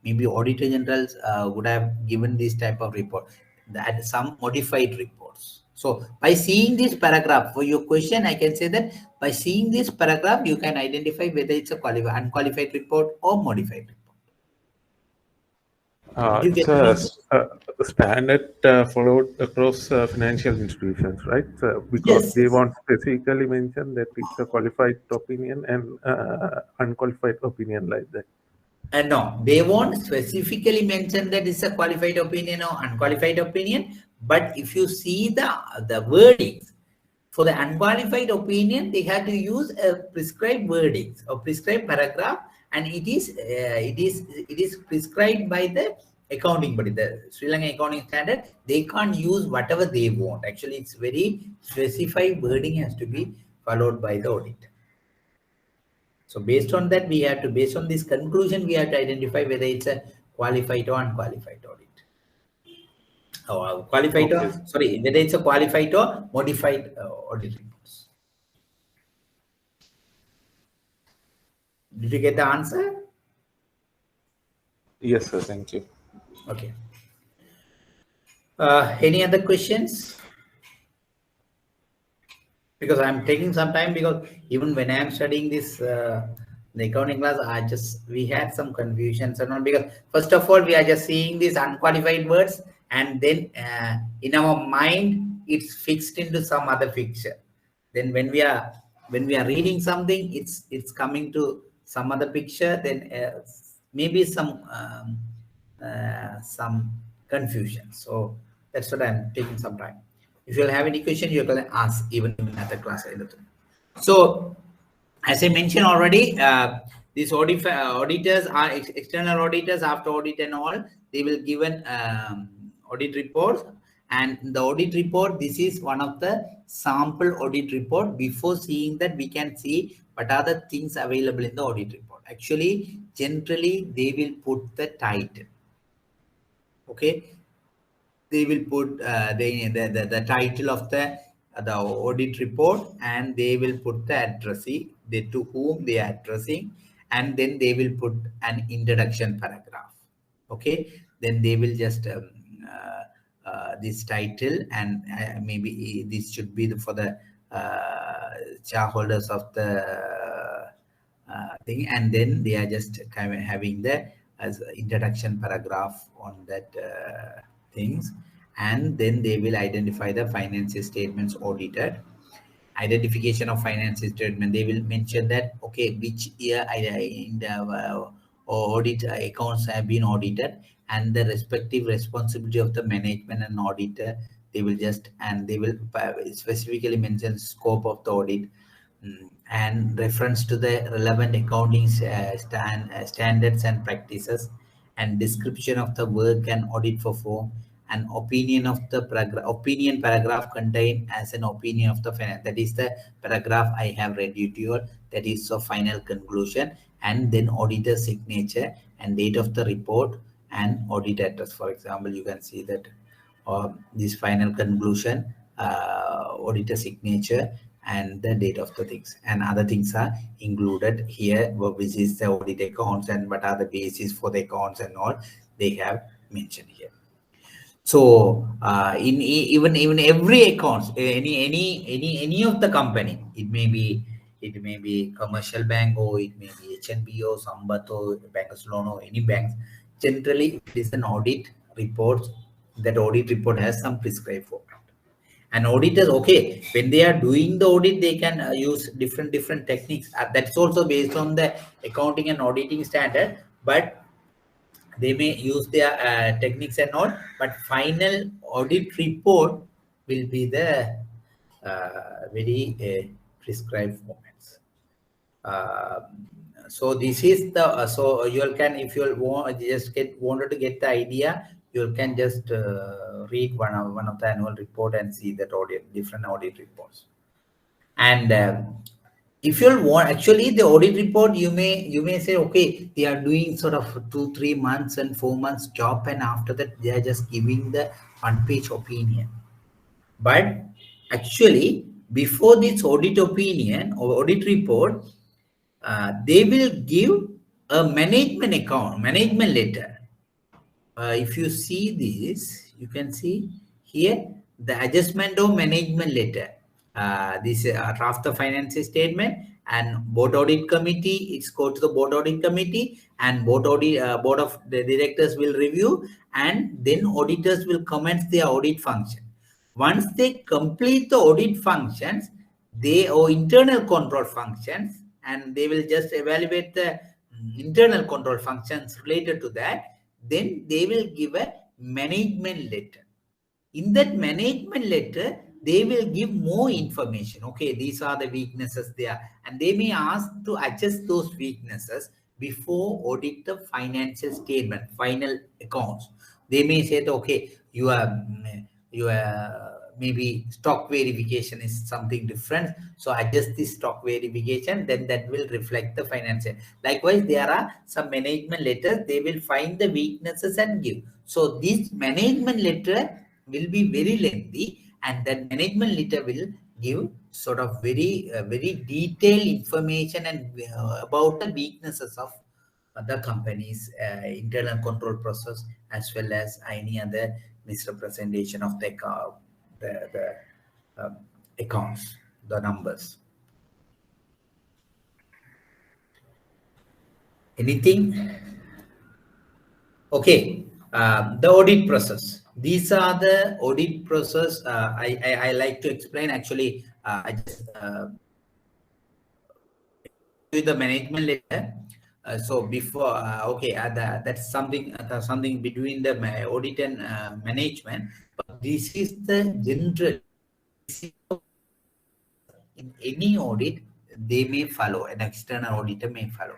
Maybe Auditor Generals would have given this type of report, that some modified reports. So by seeing this paragraph, for your question, I can say that by seeing this paragraph, you can identify whether it's a unqualified report or modified report. You It's get me? a standard followed across financial institutions, right? Because Yes, they yes. want specifically mention that it's a qualified opinion and unqualified opinion like that. No, they won't specifically mention that it's a qualified opinion or unqualified opinion. But if you see the wordings for the unqualified opinion, they have to use a prescribed wordings or prescribed paragraph, and it is prescribed by the accounting body, the Sri Lankan accounting standard. They can't use whatever they want. Actually, it's very specified wording has to be followed by the audit. So based on that, based on this conclusion, we have to identify whether it's a qualified or unqualified audit. Or qualified Okay. or, sorry, whether it's a qualified or modified audit reports. Did you get the answer? Yes, sir. Thank you. Okay. Any other questions? Because I'm taking some time, because even when I'm studying this the accounting class, we had some confusions and all, because first of all we are just seeing these unqualified words, and then in our mind it's fixed into some other picture. Then when we are reading something, it's coming to some other picture. Then maybe some confusion. So that's what I'm taking some time. If you'll have any question, you can ask even at the class. So, as I mentioned already, these auditors are external auditors. After audit and all, they will give an audit report. And the audit report, this is one of the sample audit report. Before seeing that, we can see what are the things available in the audit report. Actually, generally, they will put the title. Okay, they will put the title of the audit report, and they will put the addressee, to whom they are addressing, and then they will put an introduction paragraph. Okay, then they will just this title, and maybe this should be for the shareholders of the thing, and then they are just kind of having the as introduction paragraph on that things, and then they will identify the financial statements audited. Identification of financial statement, they will mention that okay, which year in the audit accounts have been audited, and the respective responsibility of the management and auditor. They will just, and they will specifically mention scope of the audit, and reference to the relevant accounting standards and practices, and description of the work and audit performed, and opinion of the opinion paragraph contained as an opinion of the finance. That is the paragraph I have read you to you. That is the final conclusion, and then auditor signature and date of the report and audit address. For example, you can see that this final conclusion, auditor signature, and the date of the things, and other things are included here, which is the audit accounts and what are the basis for the accounts and all they have mentioned here. So in even every accounts, any of the company, it may be commercial bank, or it may be HNB or Sambat or Bankers Loan or any banks. Generally, if it is an audit report, that audit report has some prescribed format. And auditors, okay, when they are doing the audit, they can use different techniques. That's also based on the accounting and auditing standard, but they may use their techniques and all, but final audit report will be the very prescribed formats. So this is the so you can, if you want, wanted to get the idea, you can just read one of the annual report and see that different audit reports. And if you want, actually the audit report, you may say, okay, they are doing sort of 2-3 months and 4 months job, and after that they are just giving the one-page opinion. But actually, before this audit opinion or audit report, they will give a management letter. If you see this, you can see here the adjustment of management letter. This draft of financial statement, and board audit committee, it's go to the board audit committee, and board of the directors will review, and then auditors will commence their audit function. Once they complete the audit functions, or internal control functions, and they will just evaluate the internal control functions related to that, then they will give a management letter. In that management letter, they will give more information. Okay, these are the weaknesses there, and they may ask to adjust those weaknesses before audit the financial statement, final accounts. They may say that, okay, your maybe stock verification is something different, so adjust this stock verification, then that will reflect the financial. Likewise, there are some management letters, they will find the weaknesses and give. So this management letter will be very lengthy, and that management letter will give sort of very detailed information and about the weaknesses of the company's internal control process, as well as any other misrepresentation of the accounts, the numbers. Anything? Okay, the audit process. These are the audit process. I like to explain. Actually, I just with the management letter. So before, okay, that's something between the audit and management. But this is the general. In any audit, they may follow, an external auditor may follow.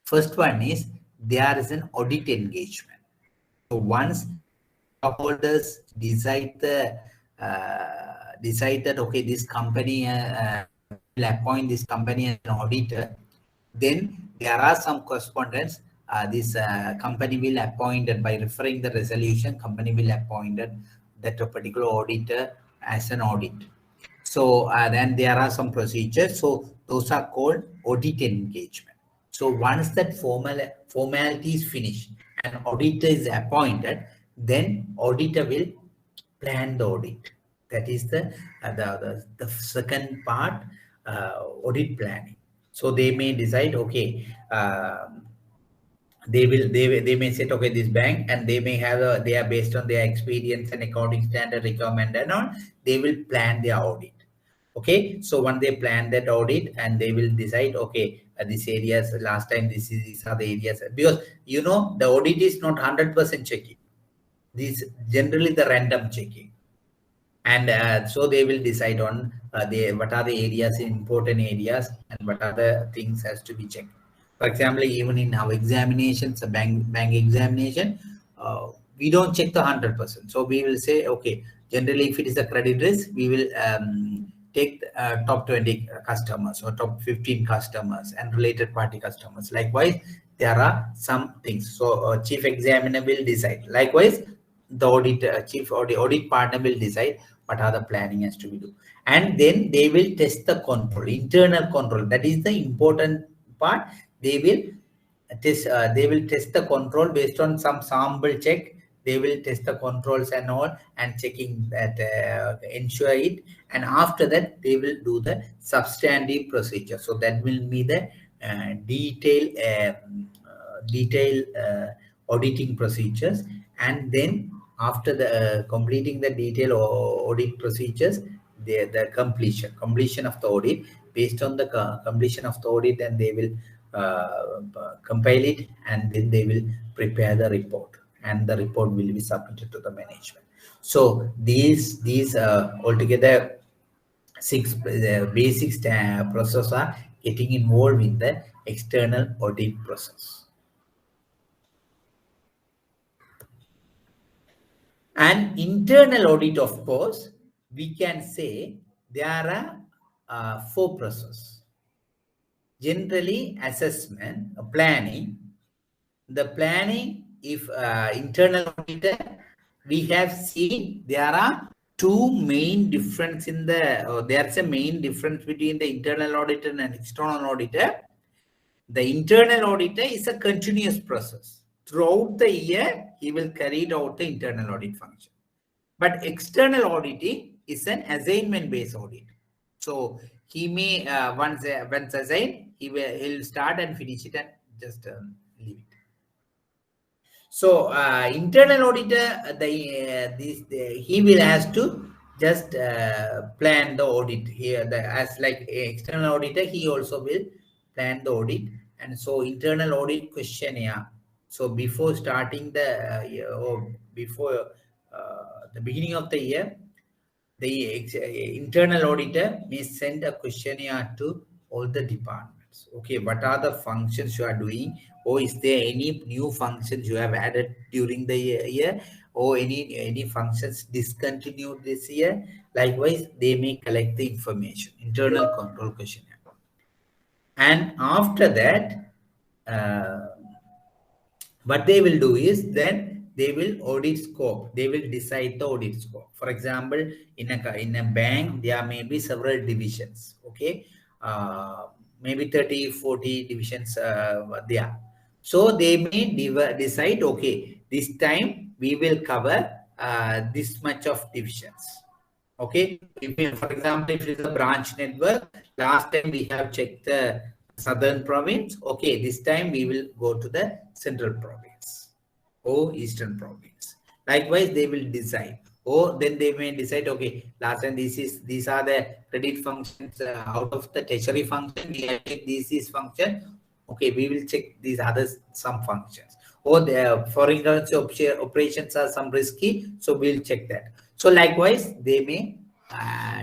First one is, there is an audit engagement. So once stockholders decide that, okay, this company will appoint this company as an auditor, then there are some correspondence. This company will appointed, by referring the resolution, company will appointed that a particular auditor as an audit. So then there are some procedures. So those are called audit engagement. So once that formality is finished and auditor is appointed, then auditor will plan the audit. That is the second part, audit planning. So they may decide, okay, they may say, okay, this bank, and they may have they are based on their experience and accounting standard requirement and all, they will plan their audit. Okay, so when they plan that audit, and they will decide, okay, these areas last time, these are the areas, because the audit is not 100% checking. These generally the random checking, and so they will decide on what are the areas, important areas, and what are the things has to be checked. For example, even in our examinations, the bank examination, we don't check the 100%. So we will say, okay, generally if it is a credit risk, we will take top 20 customers or top 15 customers and related party customers. Likewise, there are some things. So chief examiner will decide. Likewise, the chief audit partner will decide what are the planning has to be do. And then they will test the control, internal control. That is the important part. They will test the control based on some sample check. They will test the controls and all, and checking that, ensure it. And after that, they will do the substantive procedure. So that will be the detailed auditing procedures. And then after the completing the detailed audit procedures, the completion of the audit. Based on the completion of the audit, and they will compile it, and then they will prepare the report, and the report will be submitted to the management. So these altogether 6 basic processes are getting involved in the external audit process. And internal audit, of course, we can say there are 4 processes. Generally, assessment, planning. The planning, if internal auditor, we have seen there are 2 main difference in the, there's a main difference between the internal auditor and external auditor. The internal auditor is a continuous process. Throughout the year, he will carry out the internal audit function. But external auditing is an assignment-based audit. So he may once assigned, he'll start and finish it and just leave it. So internal auditor, he will has to just plan the audit here. As like external auditor, he also will plan the audit. And so internal audit questionnaire. So before starting the year, or before the beginning of the year, the internal auditor may send a questionnaire to all the departments. Okay, what are the functions you are doing, or is there any new functions you have added during the year, or any functions discontinued this year? Likewise, they may collect the information, internal control questionnaire. And after that, what they will do is then they will audit scope. They will decide the audit scope. For example, in a bank, there may be several divisions. Okay, maybe 30, 40 divisions there. So they may decide, okay, this time we will cover this much of divisions. Okay, for example, if it is a branch network, last time we have checked the southern province. Okay, this time we will go to the central province or eastern province. Likewise, they will decide. Or then they may decide, okay, last time these are the credit functions out of the treasury function. We have checked this function. Okay, we will check these other some functions. Or the foreign currency operations are some risky, so we'll check that. So likewise, they may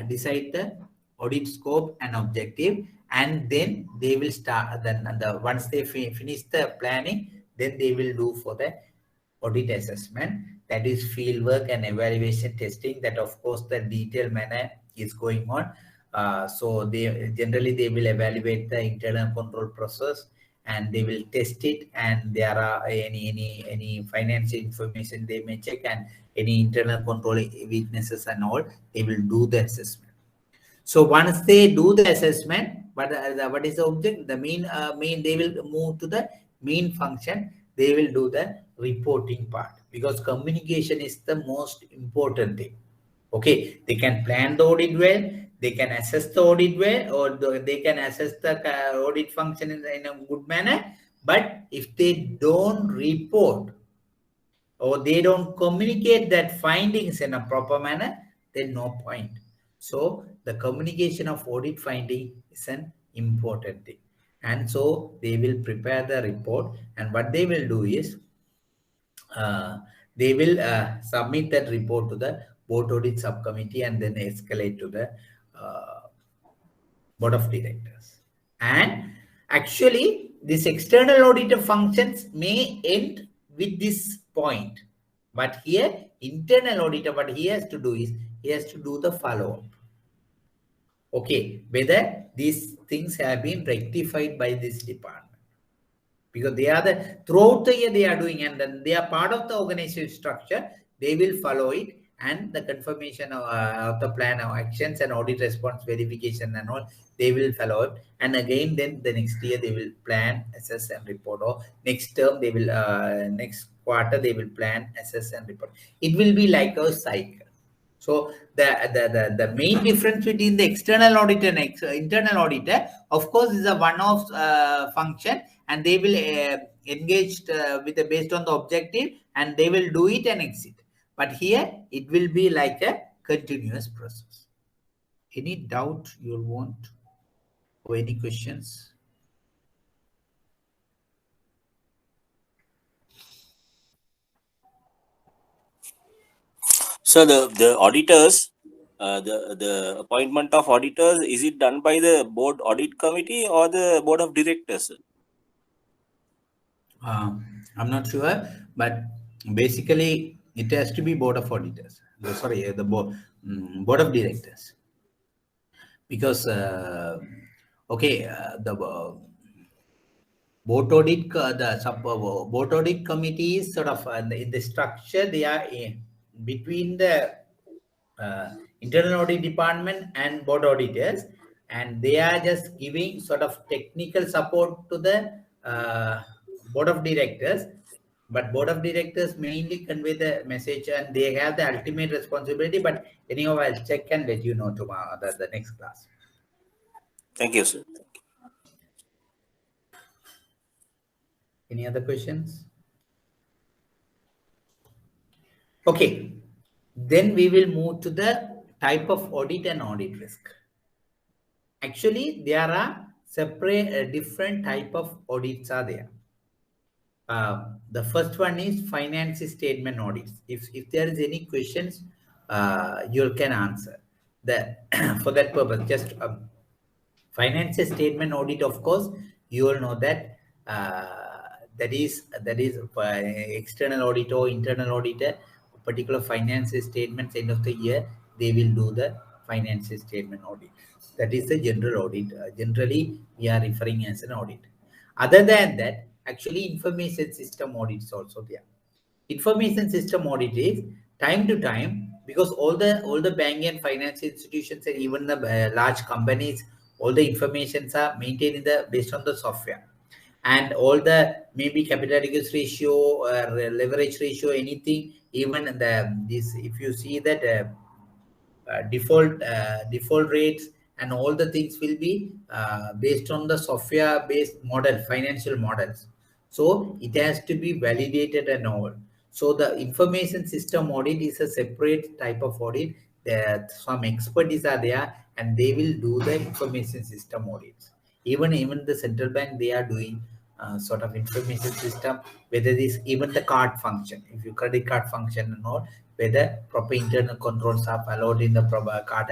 decide the audit scope and objective, and then they will start. Then once they finish the planning, then they will do for the audit assessment. That is field work and evaluation testing. That of course the detailed manner is going on. So they will evaluate the internal control process, and they will test it, and there are any financial information they may check, and any internal control weaknesses and all, they will do the assessment. So once they do the assessment, what is the object? The main they will move to the main function. They will do the reporting part, because communication is the most important thing. Okay, they can plan the audit well, they can assess the audit well, or they can assess the audit function in a good manner. But if they don't report, or they don't communicate that findings in a proper manner, then no point. So the communication of audit finding is an important thing. And so they will prepare the report, and what they will do is they will submit that report to the board audit subcommittee, and then escalate to the board of directors. And actually, this external auditor functions may end with this point. But here, internal auditor, what he has to do is, he has to do the follow-up. Okay, whether these things have been rectified by this department. Because they are throughout the year they are doing, and then they are part of the organizational structure, they will follow it, and the confirmation of the plan of actions and audit response verification and all, they will follow it. And again, then the next year they will plan, assess and report, or next term they will, next quarter they will plan, assess and report. It will be like a cycle. So the main difference between the external auditor and internal auditor, of course, is a one-off function, and they will engage based on the objective, and they will do it and exit. But here it will be like a continuous process. Any doubt you want, or any questions? So the auditors, the appointment of auditors, is it done by the board audit committee or the board of directors? I'm not sure, but basically It has to be board of auditors. Sorry, the board of directors. Because the board audit, board audit committee is sort of in the structure. They are between the internal audit department and board auditors, and they are just giving sort of technical support to the board of directors. But board of directors mainly convey the message, and they have the ultimate responsibility. But anyhow, I'll check and let you know tomorrow, the next class. Thank you, sir. Any other questions? Okay, then we will move to the type of audit and audit risk. Actually, there are separate different type of audits are there. The first one is finance statement audits. If there is any questions, you can answer. For that purpose, just finance statement audit. Of course, you all know that that is external auditor, internal auditor. Particular finance statements end of the year, they will do the finance statement audit. That is the general audit. Generally, we are referring as an audit. Other than that, actually information system audit is also there. Information system audit is time to time, because all the bank and finance institutions and even the large companies, all the informations are maintained based on the software, and all the maybe capital adequacy ratio or leverage ratio, anything, even if you see that default rates and all the things will be based on the software based model, financial models. So it has to be validated and all. So the information system audit is a separate type of audit. There some expertise are there, and they will do the information system audits. Even the central bank, they are doing sort of information system, whether this even the card function, if you credit card function and all, whether proper internal controls are allowed in the proper card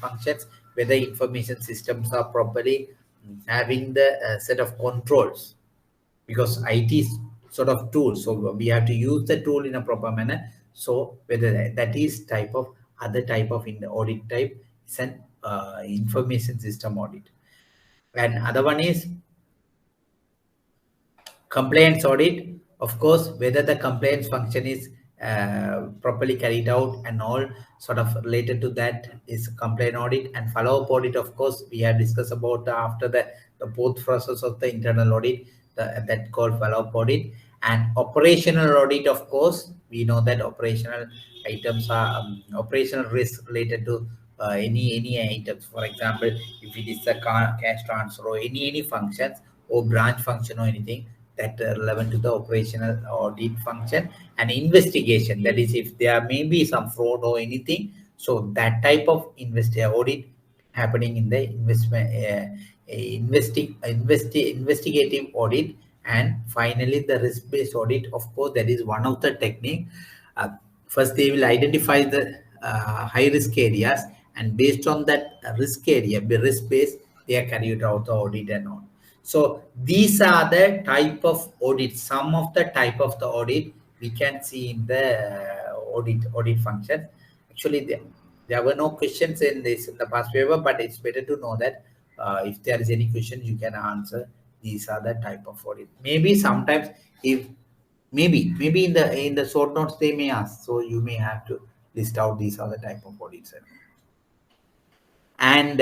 functions, whether information systems are properly having the set of controls, because IT is sort of tool, so we have to use the tool in a proper manner. So whether that is type of other type of in the audit type is an information system audit. And other one is compliance audit. Of course, whether the compliance function is properly carried out and all sort of related to that is compliance audit. And follow-up audit, of course, we have discussed about after the both process of the internal audit, that called follow-up audit. And operational audit, of course, we know that operational items are operational risk related to any items. For example, if it is a cash transfer or any functions or branch function or anything that are relevant to the operational audit function. And investigation, that is if there may be some fraud or anything, so that type of audit happening in the investigative audit. And finally the risk-based audit, of course, that is one of the technique. First they will identify the high risk areas, and based on that risk area, the risk base, they are carried out the audit and all. So these are the type of audit, some of the type of the audit we can see in the audit function. Actually, there were no questions in the past paper, but it's better to know that if there is any question, you can answer. These are the type of audit. Maybe sometimes if maybe in the short notes they may ask, so you may have to list out these are the type of audits. And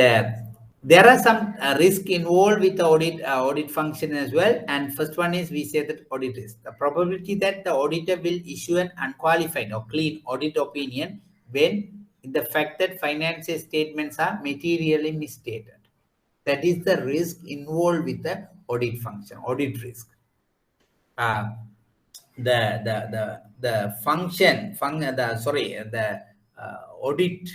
there are some risk involved with the audit function as well. And first one is, we say that audit risk, the probability that the auditor will issue an unqualified or clean audit opinion when the fact that financial statements are materially misstated. That is the risk involved with the audit function, audit risk. The audit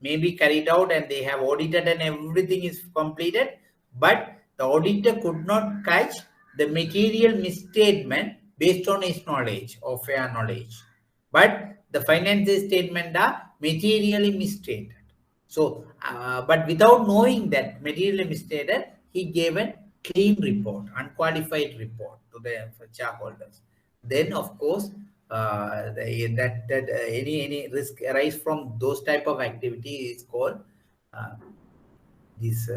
may be carried out and they have audited and everything is completed, but the auditor could not catch the material misstatement based on his knowledge or fair knowledge, but the financial statement are materially misstated. So but without knowing that materially misstated, he gave a clean report, unqualified report to the shareholders. Then of course any risk arise from those type of activity is called this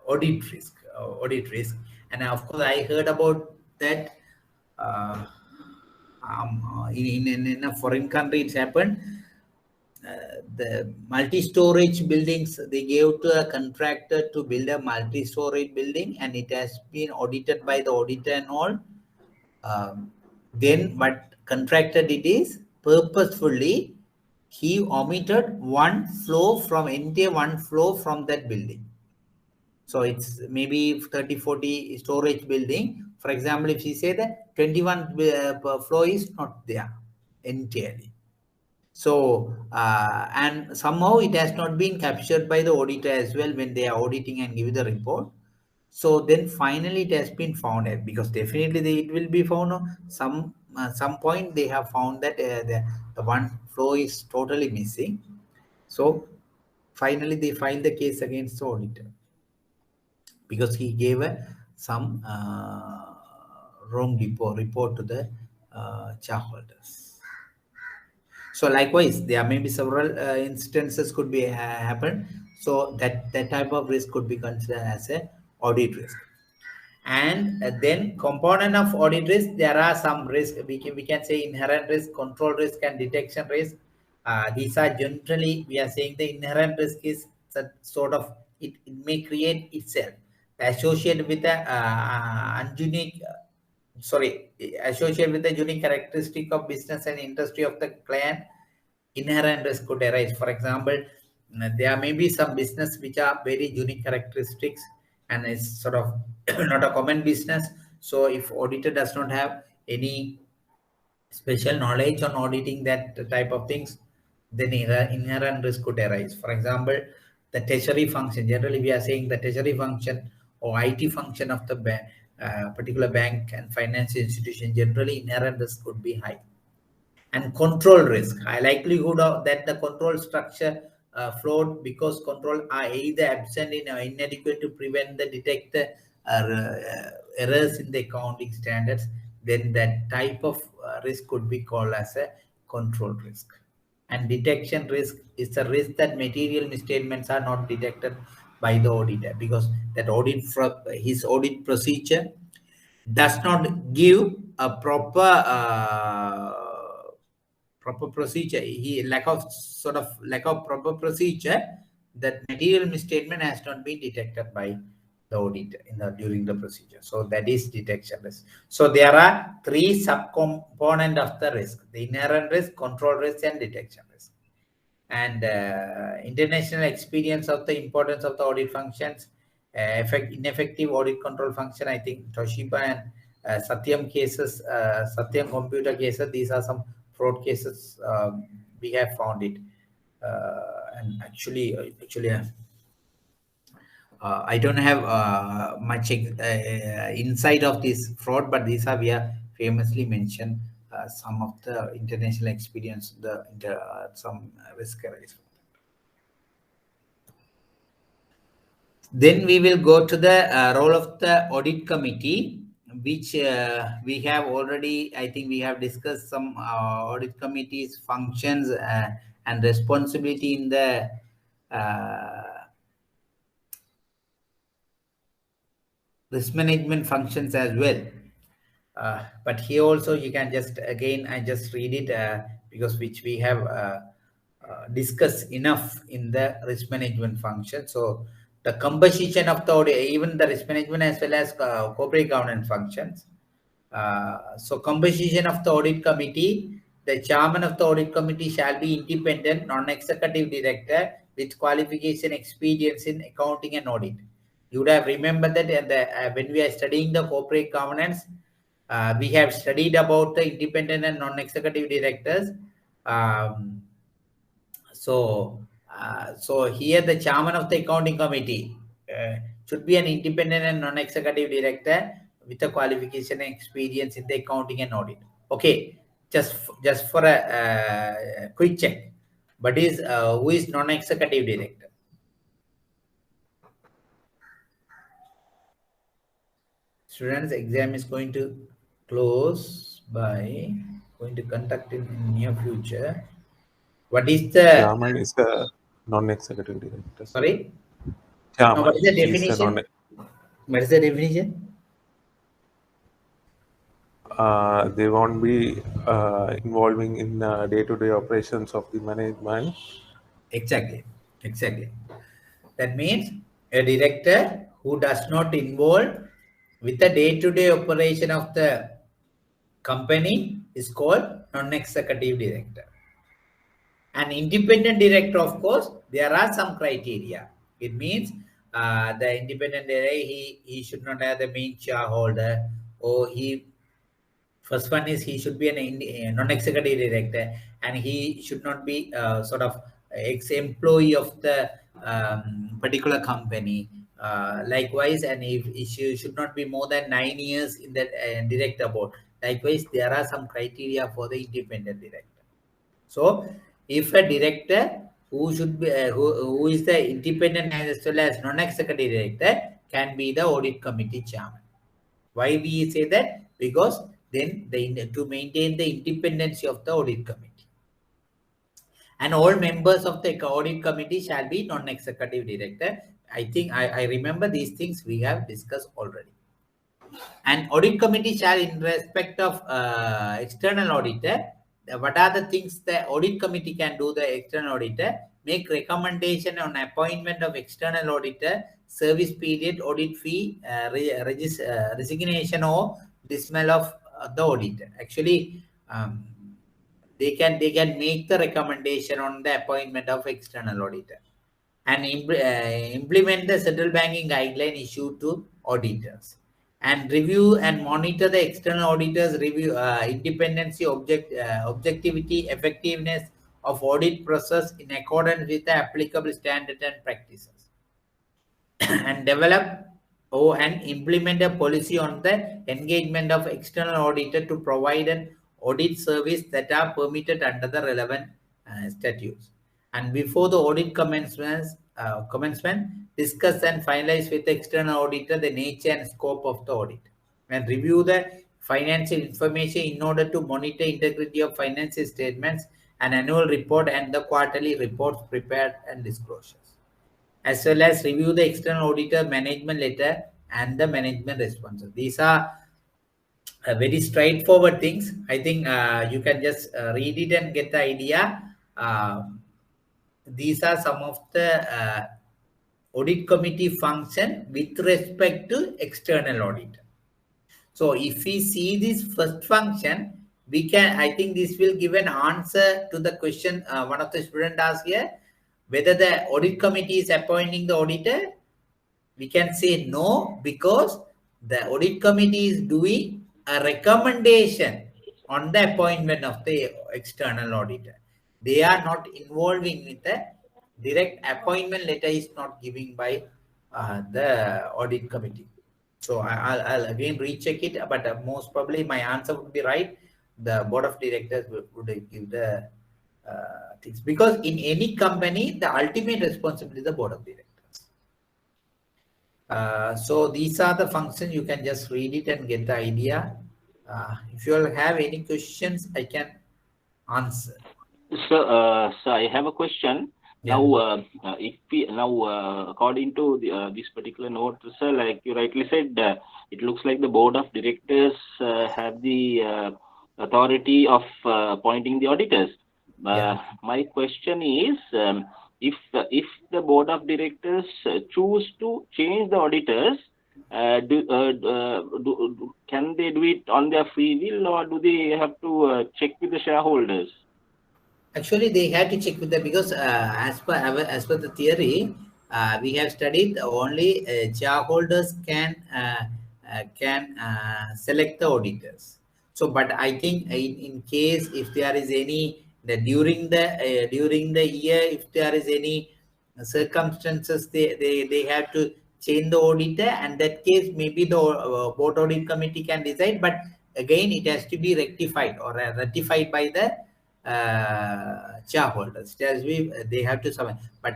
audit risk. And of course I heard about that in a foreign country it's happened. The multi-storage buildings, they gave to a contractor to build a multi-storage building, and it has been audited by the auditor and all. Then what contractor did is purposefully he omitted one floor from that building. So it's maybe 30-40 storage building. For example, if you say that 21 floor is not there entirely. So, and somehow it has not been captured by the auditor as well when they are auditing and give the report. So then finally it has been found out, because definitely it will be found some point they have found that the one floor is totally missing. So finally they filed the case against the auditor because he gave some wrong report to the shareholders. So likewise, there may be several instances could be happen. So that type of risk could be considered as a audit risk. And then component of audit risk, there are some risk. We can say inherent risk, control risk, and detection risk. These are generally, we are saying the inherent risk is sort of, it may create itself associated with a unique associated with the unique characteristic of business and industry of the client. Inherent risk could arise. For example, there may be some business which are very unique characteristics and it's sort of not a common business. So if auditor does not have any special knowledge on auditing that type of things, then inherent risk could arise. For example, the treasury function, generally we are saying the treasury function or IT function of the particular bank and financial institution, generally inherent risk could be high. And control risk, high likelihood of that the control structure flawed because control are either absent or inadequate to prevent the detect errors in the accounting standards, then that type of risk could be called as a control risk. And detection risk is a risk that material misstatements are not detected by the auditor, because that his audit procedure does not give a proper procedure. Lack of proper procedure, that material misstatement has not been detected by the auditor during the procedure. So that is detection risk. So there are three subcomponents of the risk: the inherent risk, control risk, and detection risk. And international experience of the importance of the audit functions, ineffective audit control function. I think Toshiba and Satyam cases, Satyam computer cases, these are some fraud cases. We have found it. And actually, I don't have much insight of this fraud, but these are, we are famously mentioned some of the international experience, some risk areas. Then we will go to the role of the audit committee, which we have already, I think we have discussed some audit committee's functions and responsibility in the risk management functions as well. But here also you can just, again, I just read it because which we have discussed enough in the risk management function. So the composition of the audit, even the risk management as well as corporate governance functions. So composition of the audit committee, the chairman of the audit committee shall be independent, non-executive director with qualification experience in accounting and audit. You would have remembered that when we are studying the corporate governance, we have studied about the independent and non-executive directors. So here the chairman of the accounting committee should be an independent and non-executive director with a qualification and experience in the accounting and audit. Okay, just for a quick check, but who is non-executive director? Students, exam is going to close by going to conduct in near future. What is the Chairman is a non-executive director. sorry? No, Chairman what is the is a definition? What is the definition? they won't be involving in day-to-day operations of the management. Exactly. That means a director who does not involve with the day-to-day operation of the company is called non-executive director. An independent director, of course, there are some criteria. It means the independent director, he should not have the main shareholder, or first one is he should be a non-executive director, and he should not be sort of ex-employee of the particular company. Likewise, and he should not be more than 9 years in the director board. Likewise, there are some criteria for the independent director. So, if a director who should be who is the independent as well as non-executive director can be the audit committee chairman. Why we say that? Because then to maintain the independence of the audit committee. And all members of the audit committee shall be non-executive director. I think I remember these things we have discussed already. And audit committee shall, in respect of external auditor, what are the things the audit committee can do? The external auditor make recommendation on appointment of external auditor, service period, audit fee, resignation or dismissal of the auditor. Actually, they can make the recommendation on the appointment of external auditor, and implement the central banking guideline issued to auditors, and review and monitor the external auditors review independency, objectivity, effectiveness of audit process in accordance with the applicable standards and practices, and develop and implement a policy on the engagement of external auditor to provide an audit service that are permitted under the relevant statutes. And before the audit commencement, discuss and finalize with the external auditor the nature and scope of the audit, and review the financial information in order to monitor integrity of financial statements and annual report and the quarterly reports prepared and disclosures, as well as review the external auditor management letter and the management responses. These are very straightforward things. I think you can just read it and get the idea. These are some of the audit committee function with respect to external auditor. So if we see this first function, I think this will give an answer to the question one of the students asked here, whether the audit committee is appointing the auditor. We can say no, because the audit committee is doing a recommendation on the appointment of the external auditor. They are not involving with the direct appointment letter is not given by the audit committee. So I'll again recheck it, but most probably my answer would be right. The board of directors would give the things, because in any company, the ultimate responsibility is the board of directors. So these are the functions. You can just read it and get the idea. If you all have any questions, I can answer. So I have a question. Yeah. Now, if we according to this particular note, sir, like you rightly said, it looks like the board of directors have the authority of appointing the auditors. Yeah. My question is, if the board of directors choose to change the auditors, can they do it on their free will, or do they have to check with the shareholders? Actually, they had to check with them, because as per the theory, we have studied only shareholders can select the auditors. So, but I think in case if there is any during the year, if there is any circumstances, they have to change the auditor, and that case maybe the board audit committee can decide. But again, it has to be rectified or ratified by the shareholders. They have to submit. But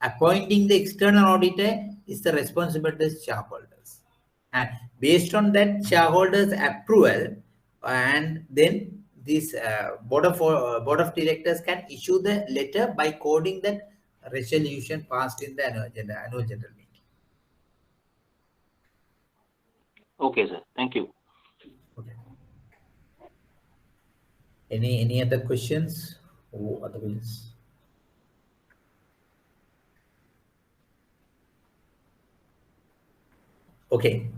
appointing the external auditor is the responsibility of shareholders, and based on that shareholders approval, and then this board of directors can issue the letter by coding the resolution passed in the annual general meeting. Okay, sir. Thank you. Okay. Any other questions? Or otherwise? Okay.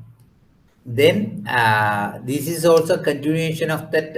Then this is also a continuation of that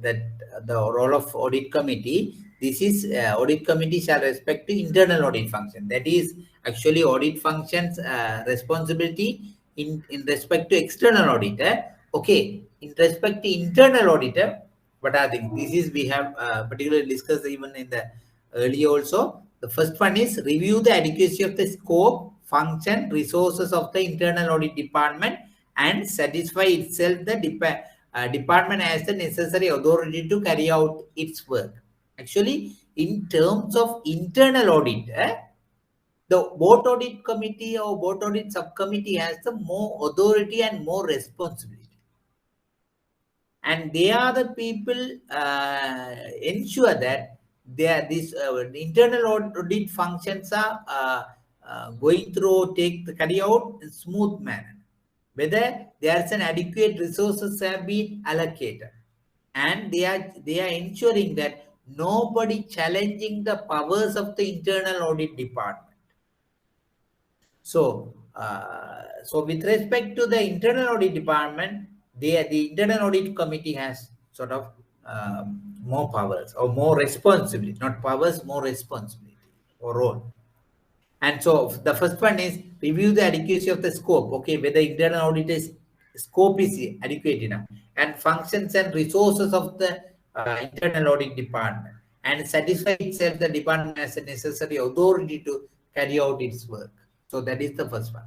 the role of audit committee. This is audit committee shall respect to internal audit function. That is actually audit functions responsibility in respect to external auditor. Okay, in respect to internal auditor, what are things? This is we have particularly discussed even in the earlier also. The first one is review the adequacy of the scope, function, resources of the internal audit department and satisfy itself the department has the necessary authority to carry out its work. Actually, in terms of internal audit, the board audit committee or board audit subcommittee has the more authority and more responsibility. And they are the people ensure that these internal audit functions are going through, carry out in smooth manner. Whether there's an adequate resources have been allocated, and they are ensuring that nobody challenging the powers of the internal audit department. So, so with respect to the internal audit department, the internal audit committee has sort of more powers or more responsibility, not powers, more responsibility or role. And so the first one is review the adequacy of the scope. Okay, whether internal auditor's scope is adequate enough, and functions and resources of the internal audit department, and satisfy itself the department has the necessary authority to carry out its work. So that is the first one.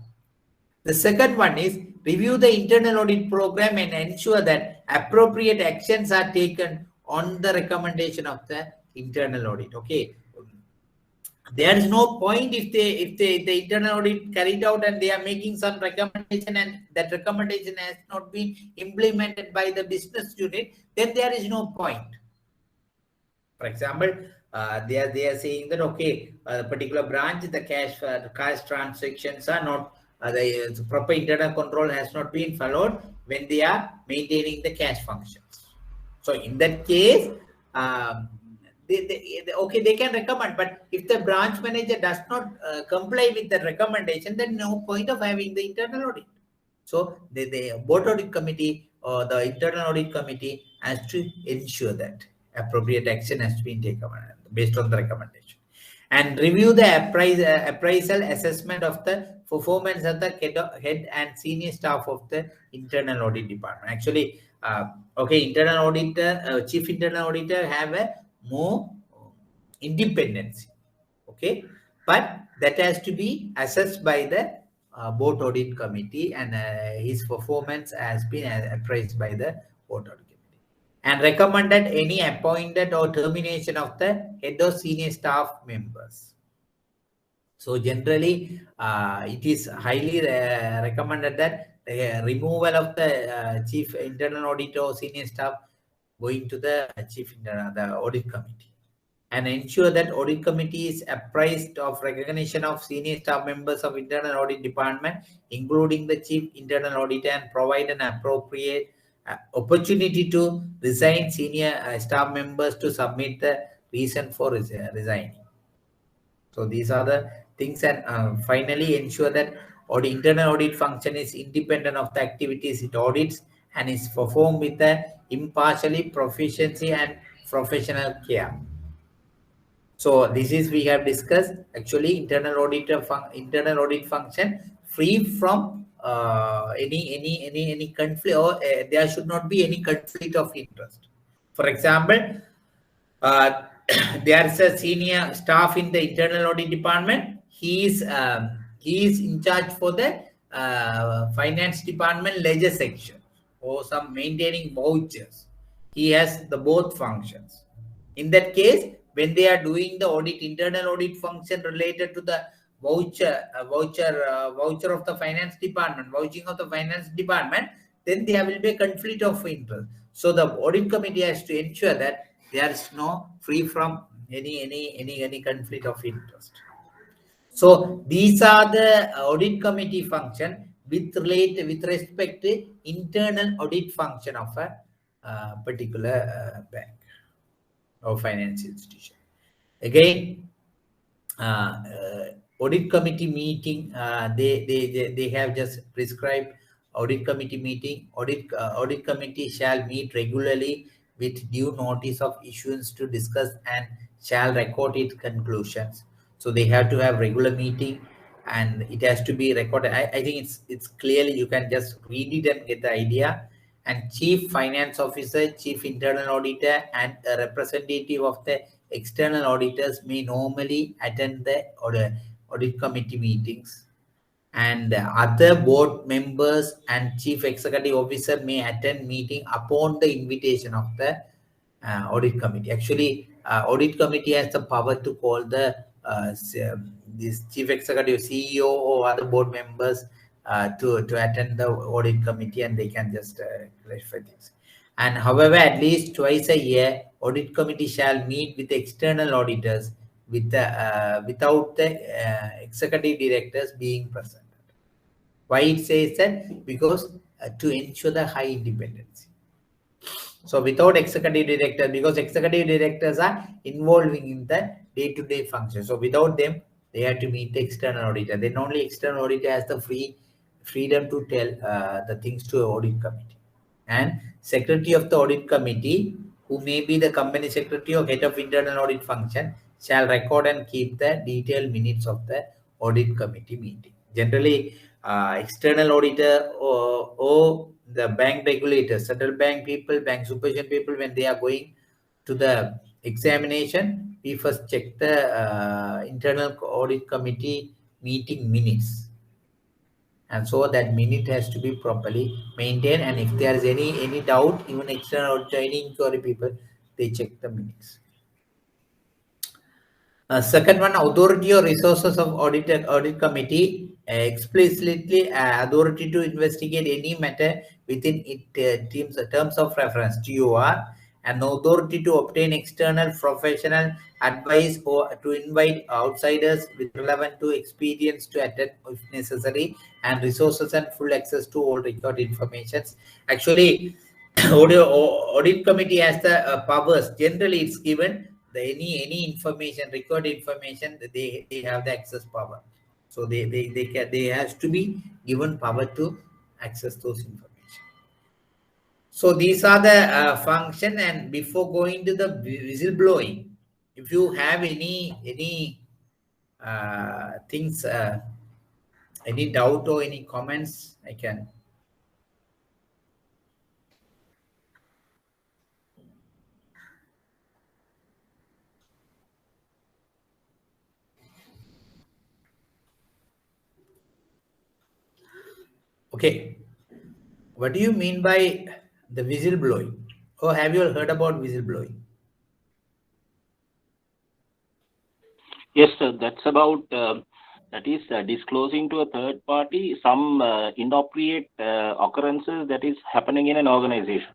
The second one is review the internal audit program and ensure that appropriate actions are taken on the recommendation of the internal audit. Okay. There is no point if the internal audit carried out and they are making some recommendation and that recommendation has not been implemented by the business unit, then there is no point. For example, they are saying that okay, a particular branch, the cash transactions are not the proper internal control has not been followed when they are maintaining the cash functions. So in that case, okay, they can recommend, but if the branch manager does not comply with the recommendation, then no point of having the internal audit. So the board audit committee or the internal audit committee has to ensure that appropriate action has to be taken based on the recommendation, and review the appraisal assessment of the performance of the head and senior staff of the internal audit department. Actually, okay, internal auditor, chief internal auditor have a more independence. Okay, but that has to be assessed by the board audit committee, and his performance has been appraised by the board audit committee, and recommended any appointed or termination of the head or senior staff members. So generally, it is highly recommended that the removal of the chief internal auditor or senior staff going to the the audit committee, and ensure that audit committee is apprised of recognition of senior staff members of internal audit department, including the chief internal auditor, and provide an appropriate opportunity to resign senior staff members to submit the reason for resigning. So these are the things, and finally ensure that internal audit function is independent of the activities it audits and is performed with the impartially, proficiency and professional care. So this is we have discussed actually internal audit function free from any conflict, or there should not be any conflict of interest. For example, there is a senior staff in the internal audit department. He is in charge for the finance department ledger section or some maintaining vouchers. He has the both functions. In that case, when they are doing the internal audit function related to the voucher of the finance department, vouching of the finance department, then there will be a conflict of interest. So the audit committee has to ensure that there is no free from any conflict of interest. So these are the audit committee function with respect to internal audit function of a particular bank or finance institution. Again, audit committee meeting, they have just prescribed audit committee meeting. Audit committee shall meet regularly with due notice of issuance to discuss and shall record its conclusions. So they have to have regular meeting and it has to be recorded. I think it's clearly, you can just read it and get the idea. And chief finance officer, chief internal auditor, and a representative of the external auditors may normally attend the audit committee meetings, and other board members and chief executive officer may attend meeting upon the invitation of the audit committee. Actually, audit committee has the power to call the this chief executive, CEO, or other board members to attend the audit committee, and they can just clarify things. And however, at least twice a year, audit committee shall meet with external auditors with the without the executive directors being present. Why it says that? Because to ensure the high independence. So without executive director, because executive directors are involving in the day-to-day function. So without them, they have to meet the external auditor. Then only external auditor has the freedom to tell the things to audit committee. And secretary of the audit committee, who may be the company secretary or head of internal audit function, shall record and keep the detailed minutes of the audit committee meeting. Generally, external auditor or the bank regulators, central bank people, bank supervision people, when they are going to the examination, we first check the internal audit committee meeting minutes. And so that minute has to be properly maintained. And if there is any doubt, even external auditor, any inquiry people, they check the minutes. Second one, authority or resources of audit committee, explicitly authority to investigate any matter within its terms of reference, TOR, and authority to obtain external professional advice or to invite outsiders with relevant to experience to attend if necessary, and resources and full access to all record information. Actually, audit committee has the powers. Generally, it's given any information, record information, they have the access power. So they has to be given power to access those information. So these are the function. And before going to the whistleblowing, if you have any things, any doubt or any comments, I can. Okay, what do you mean by the whistleblowing? Or have you heard about whistleblowing? Yes, sir. That's about that is disclosing to a third party some inappropriate occurrences that is happening in an organization.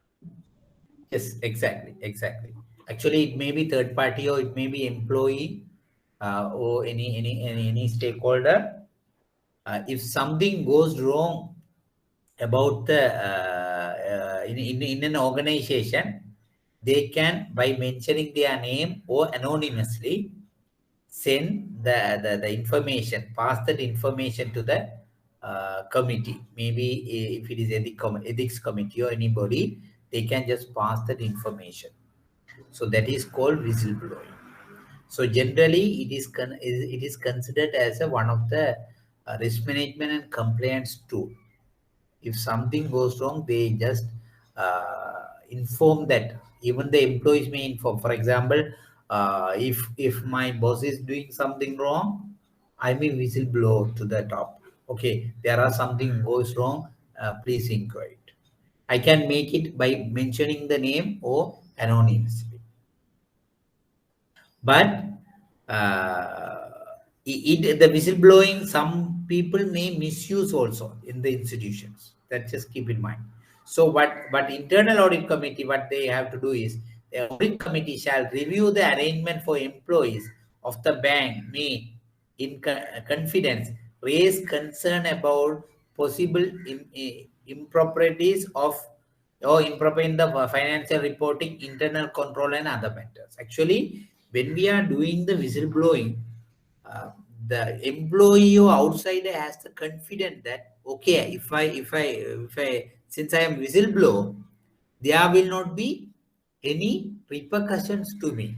Yes, exactly. Actually, it may be third party or it may be employee or any stakeholder. If something goes wrong about the in an organization, they can, by mentioning their name or anonymously, send the information, pass that information to the committee. Maybe if it is ethics committee or anybody, they can just pass that information. So that is called whistleblowing. So generally, it is considered as one of the risk management and compliance tool. If something goes wrong, they just inform that. Even the employees may inform. For example, if my boss is doing something wrong, I may whistleblow to the top. Okay, there are something goes wrong. Please inquire it. I can make it by mentioning the name or anonymously. But the whistleblowing, some people may misuse also in the institutions. That just keep in mind. So what internal audit committee, what they have to do is, the audit committee shall review the arrangement for employees of the bank may, in confidence, raise concern about possible improprieties of or improper in the financial reporting, internal control, and other matters. Actually, when we are doing the whistleblowing, uh, the employee or outsider has the confidence that, okay, if I since I am whistleblower, there will not be any repercussions to me.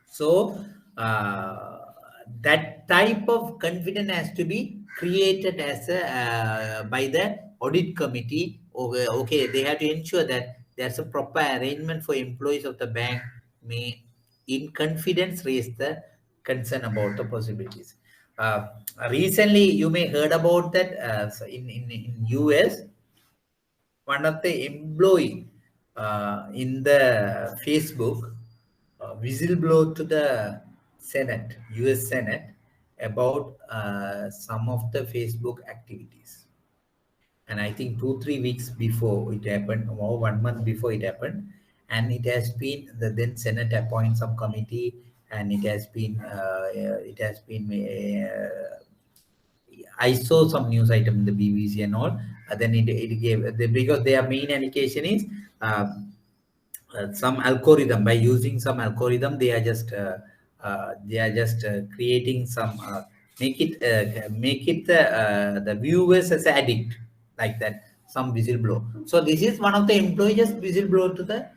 So that type of confidence has to be created as a by the audit committee. Okay, they have to ensure that there's a proper arrangement for employees of the bank may, in confidence, raise the concern about the possibilities. Recently, you may heard about that in US, one of the employee in the Facebook whistleblow to the Senate, US Senate, about some of the Facebook activities. And I think 2-3 weeks before it happened, or 1 month before it happened, and it has been the then Senate appoints some committee, and it has been I saw some news item in the BBC and all. Then it gave because their main allegation is some algorithm. By using some algorithm, they are just creating some make it the viewers as addict, like that, some whistleblower. So this is one of the employees just whistleblower to the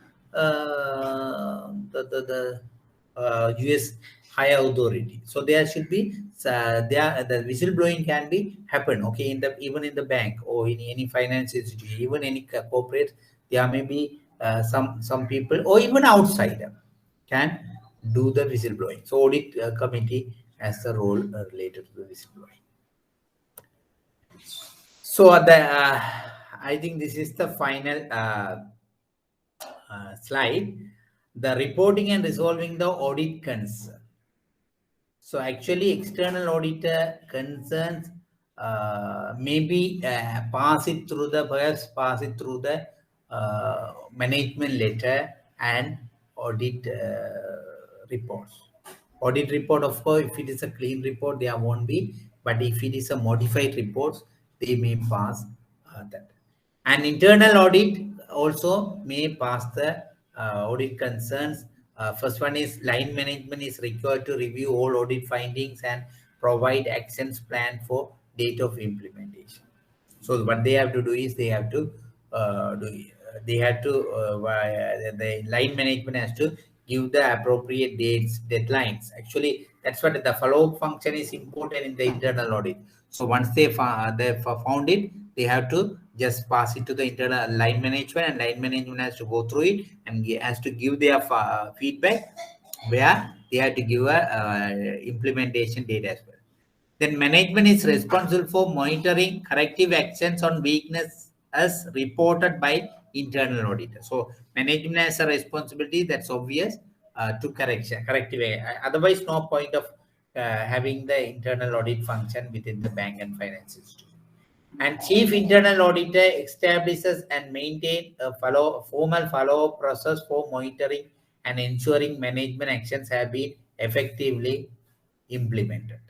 US higher authority. So there should be the whistleblowing can be happen, okay, in the even in the bank or in any finance institution, even any corporate. There may be some people or even outsider can do the whistleblowing. So audit committee has the role related to the whistleblowing. So I think this is the final slide. The reporting and resolving the audit concern. So actually, external auditor concerns maybe pass it through the management letter and audit reports. Audit report, of course, if it is a clean report, there won't be. But if it is a modified reports, they may pass that. And internal audit also may pass the audit concerns. First one is line management is required to review all audit findings and provide actions plan for date of implementation. So what they have to do is they have to the line management has to give the appropriate dates, deadlines. Actually, that's what the follow-up function is important in the internal audit. So once they found it, they have to just pass it to the internal line management, and line management has to go through it and has to give their feedback, where they have to give a implementation date as well. Then management is responsible for monitoring corrective actions on weakness as reported by internal auditor. So management has a responsibility, that's obvious, to corrective. Otherwise, no point of having the internal audit function within the bank and finance institution. And chief internal auditor establishes and maintains a formal follow-up process for monitoring and ensuring management actions have been effectively implemented.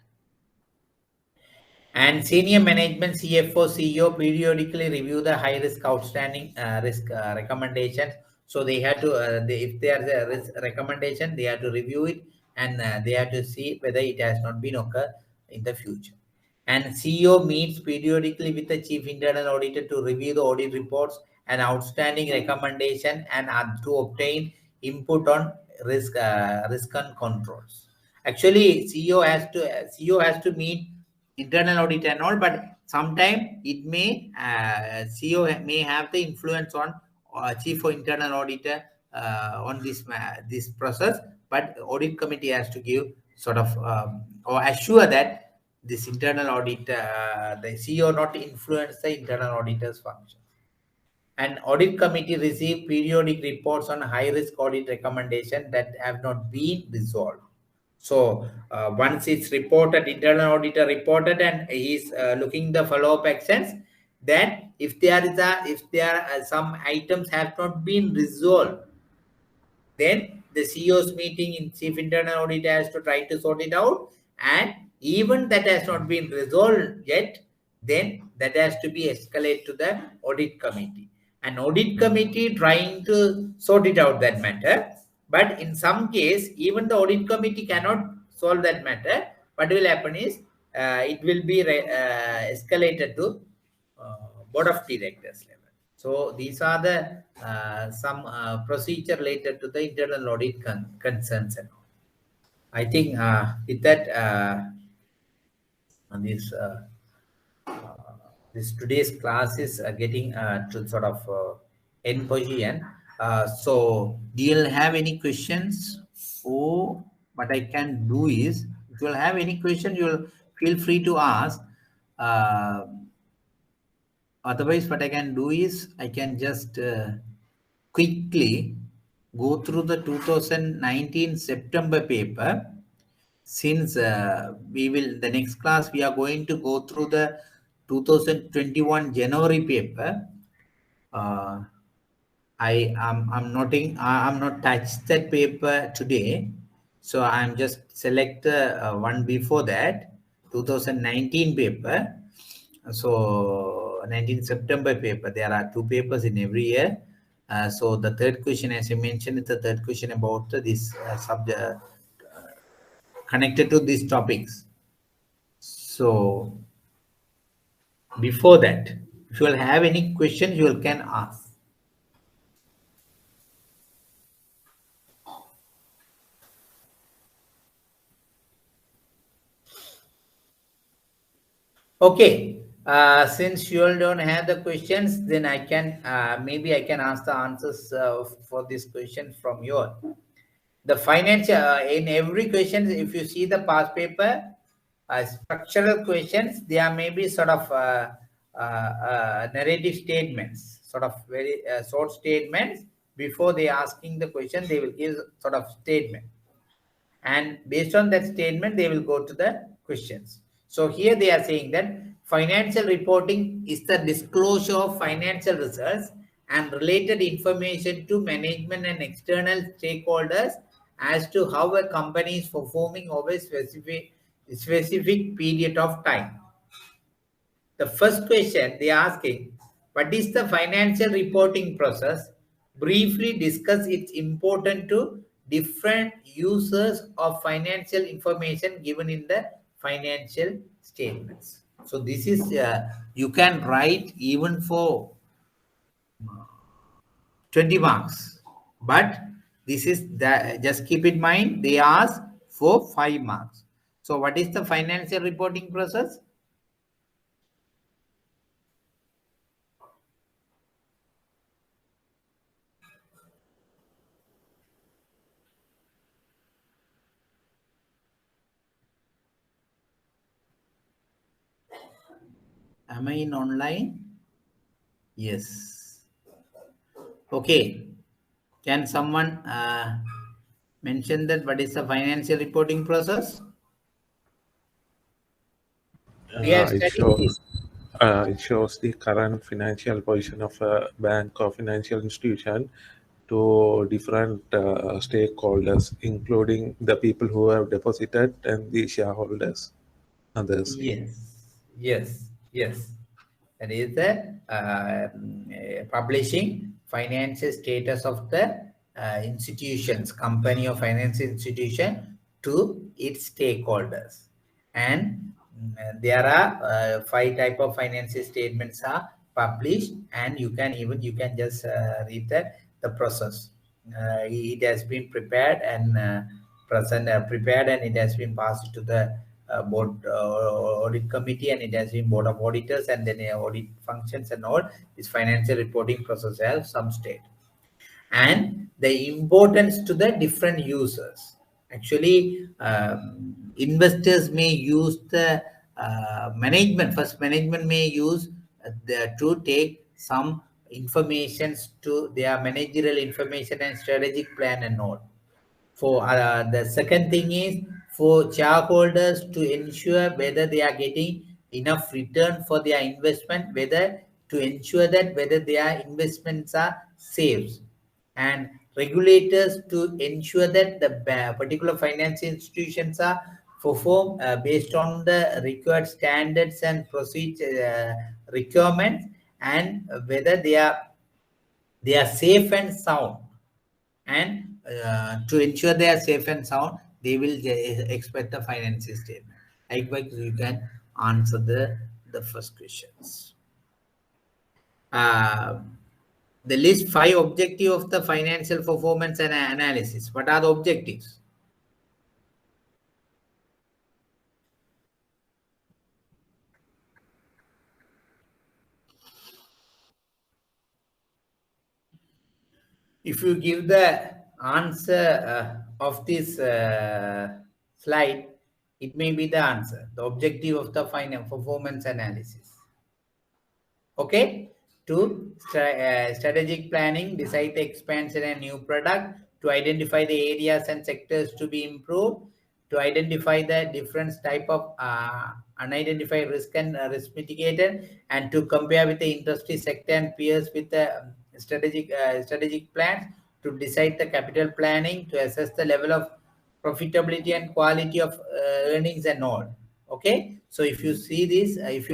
And senior management, CFO, CEO, periodically review the high-risk outstanding risk recommendations. So they have to, if there is a risk recommendation, they have to review it, and they have to see whether it has not been occurred in the future. And CEO meets periodically with the chief internal auditor to review the audit reports and outstanding recommendation and to obtain input on risk and controls. Actually, CEO has to meet internal audit and all, but sometimes it may CEO may have the influence on chief or internal auditor on this process, but audit committee has to give sort of or assure that this internal audit, the CEO not influence the internal auditor's function. And audit committee receive periodic reports on high risk audit recommendation that have not been resolved. So once it's reported, internal auditor reported, and he's looking the follow-up actions, then if there are some items have not been resolved, then the CEO's meeting in Chief Internal Audit has to try to sort it out. And even that has not been resolved yet, then that has to be escalated to the audit committee. An audit committee trying to sort it out, that matter. But in some case, even the audit committee cannot solve that matter. What will happen is it will be escalated to board of directors level. So these are the some procedure related to the internal audit concerns and all. I think with that, this this today's class is getting to sort of end position. So do you have any questions? Or what I can do is, if you'll have any question, you'll feel free to ask. Otherwise, what I can do is I can just quickly go through the 2019 September paper. Since the next class we are going to go through the 2021 January paper. I'm not touched that paper today, so I'm just select the one before that, 2019 paper. So 19 September paper, there are 2 papers in every year. So the third question, as I mentioned, is the third question about this subject connected to these topics. So before that, if you will have any questions, you can ask. Okay, since you all don't have the questions, then I can maybe I can ask the answers for this question from you all. The financial in every question, if you see the past paper, structural questions, there may be sort of narrative statements, sort of very short statements. Before they asking the question, they will give sort of statement, and based on that statement, they will go to the questions. So here they are saying that financial reporting is the disclosure of financial results and related information to management and external stakeholders as to how a company is performing over a specific period of time. The first question they are asking, what is the financial reporting process? Briefly discuss its importance to different users of financial information given in the financial statements. So this is, you can write even for 20 marks, but this is that, just keep in mind, they ask for 5 marks. So what is the financial reporting process? Am I in online? Yes. Okay. Can someone mention that what is the financial reporting process? We have studied this. It shows the current financial position of a bank or financial institution to different stakeholders, including the people who have deposited and the shareholders, others. Yes. That is the publishing financial status of the institutions, company or financial institution to its stakeholders. And there are 5 type of financial statements are published, and you can just read the process. It has been prepared and prepared, and it has been passed to the board audit committee, and it has been board of auditors, and then audit functions and all. This financial reporting process has some state, and the importance to the different users. Actually, investors may use the management. First, management may use to take some information to their managerial information and strategic plan and all. For the second thing is for shareholders to ensure whether they are getting enough return for their investment, whether to ensure that whether their investments are safe, and regulators to ensure that the particular financial institutions are perform based on the required standards and procedure requirements, and whether they are safe and sound. And to ensure they are safe and sound, they will expect the financial statement. Likewise, you can answer the first questions. The list 5 objectives of the financial performance and analysis. What are the objectives? If you give the answer of this slide, it may be the answer, the objective of the finance performance analysis. Okay, to strategic planning, decide the expansion and new product, to identify the areas and sectors to be improved, to identify the different type of unidentified risk and risk mitigated, and to compare with the industry sector and peers with the strategic plans, to decide the capital planning, to assess the level of profitability and quality of earnings and all. Okay, so if you see this, if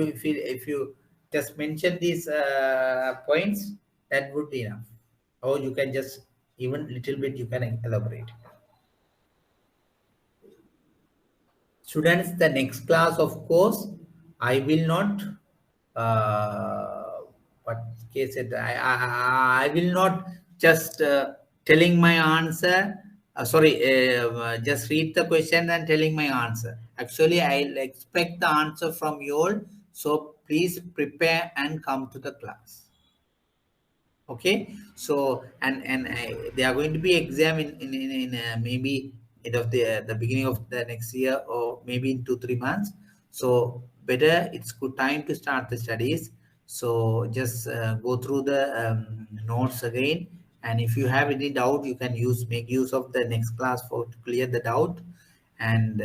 you just mention these points, that would be enough. Or you can just even little bit you can elaborate. Students, the next class, of course, I will not what case it I will not just telling my answer. Just read the question and telling my answer. Actually, I'll expect the answer from you all. So please prepare and come to the class. Okay, so and they are going to be exam in maybe of the beginning of the next year, or maybe in 2-3 months. So better, it's good time to start the studies. So just go through the notes again, and if you have any doubt, you can make use of the next class to clear the doubt. And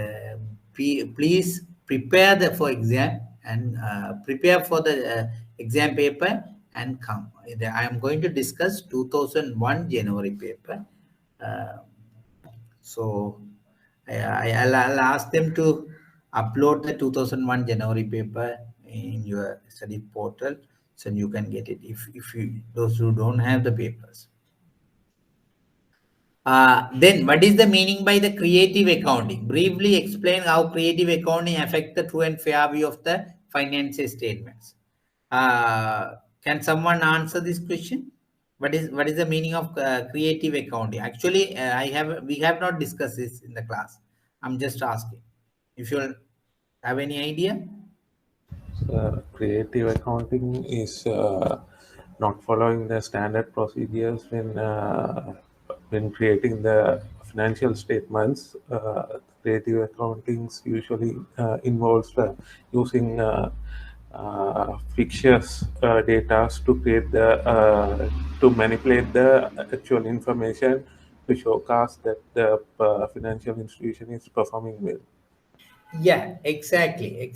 please prepare for exam, and prepare for the exam paper and come. I am going to discuss 2001 January paper. So I'll ask them to upload the 2001 January paper in your study portal, so you can get it if those who don't have the papers. Then what is the meaning by the creative accounting? Briefly explain how creative accounting affects the true and fair view of the financial statements. Can someone answer this question? What is the meaning of creative accounting? Actually, we have not discussed this in the class. I'm just asking. If you have any idea? Creative accounting is not following the standard procedures when creating the financial statements. Creative accounting usually involves using fictitious data to create to manipulate the actual information to showcase that the financial institution is performing well. Yeah, exactly.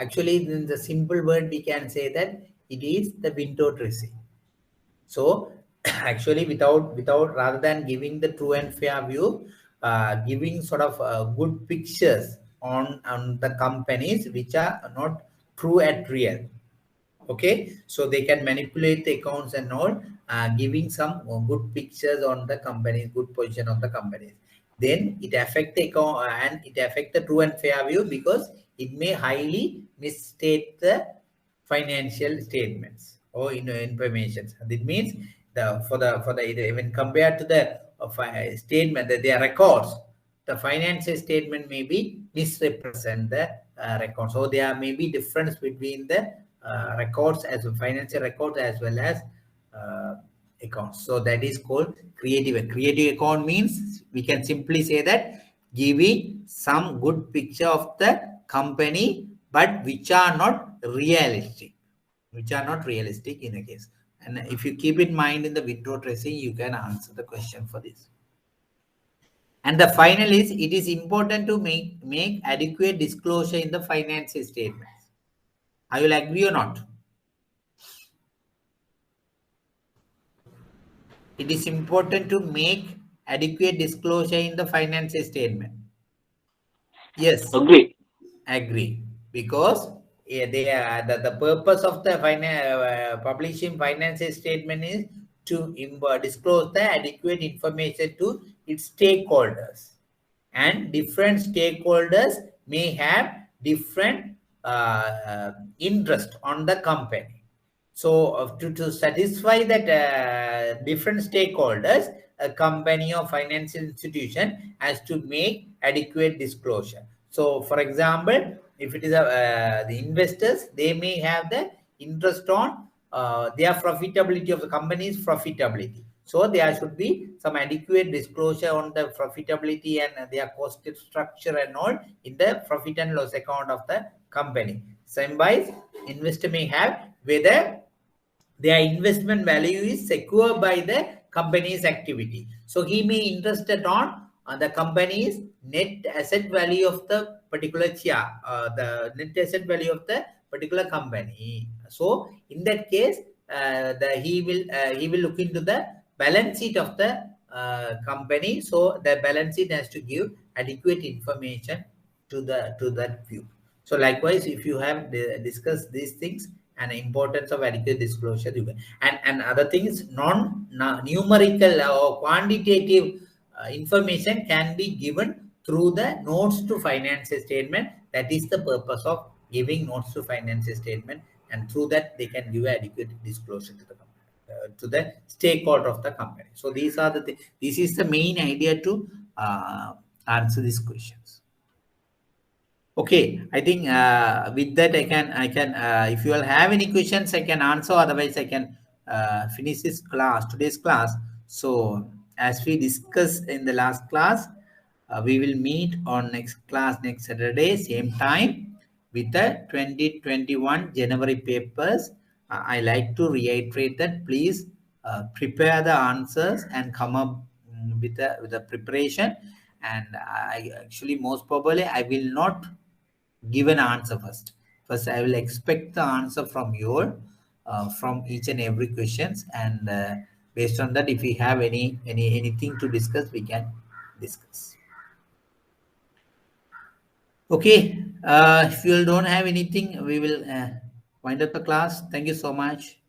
Actually, in the simple word, we can say that it is the window dressing. So actually, without rather than giving the true and fair view, giving sort of good pictures on the companies which are not true and real. Okay, so they can manipulate the accounts and all, giving some good pictures on the companies, good position of the companies. Then it affect the account and it affect the true and fair view, because it may highly misstate the financial statements or information. That means when compared to the statement that their records, the financial statement may be misrepresent the records. So there may be difference between the records as financial records as well as accounts. So that is called creative. Creative account means we can simply say that giving some good picture of the company, but which are not realistic. In a case. And if you keep in mind in the window dressing, you can answer the question for this. And the final is, it is important to make adequate disclosure in the financial statements. Are you agree or not? it is important to make adequate disclosure in the financial statement. Yes. Agree. Because they are, the purpose of the publishing financial statement is to disclose the adequate information to its stakeholders. And different stakeholders may have different interest on the company. So to satisfy that different stakeholders, a company or financial institution has to make adequate disclosure. So for example, if it is the investors, they may have the interest on their profitability of the company's profitability. So there should be some adequate disclosure on the profitability and their cost structure and all in the profit and loss account of the company. Same wise, investor may have whether their investment value is secured by the company's activity. So he may interested on the company's net asset value of the particular share, the net asset value of the particular company. So in that case, he will look into the balance sheet of the company. So the balance sheet has to give adequate information to that view. So likewise, if you have discussed these things and the importance of adequate disclosure, you can. And other things, numerical or quantitative information can be given through the notes to financial statement. That is the purpose of giving notes to financial statement, and through that they can give adequate disclosure to the company, to the stakeholder of the company. So these are the this is the main idea to answer these questions. Okay, I think with that I can if you all have any questions, I can answer. Otherwise, I can finish this class, today's class. So as we discussed in the last class, we will meet on next class next Saturday, same time, with the 2021 January papers. I like to reiterate that please prepare the answers and come up with a preparation. And I actually, most probably, I will not give an answer first. First, I will expect the answer from you, from each and every questions, and based on that, if we have anything to discuss, we can discuss. Okay, if you don't have anything, we will wind up the class. Thank you so much.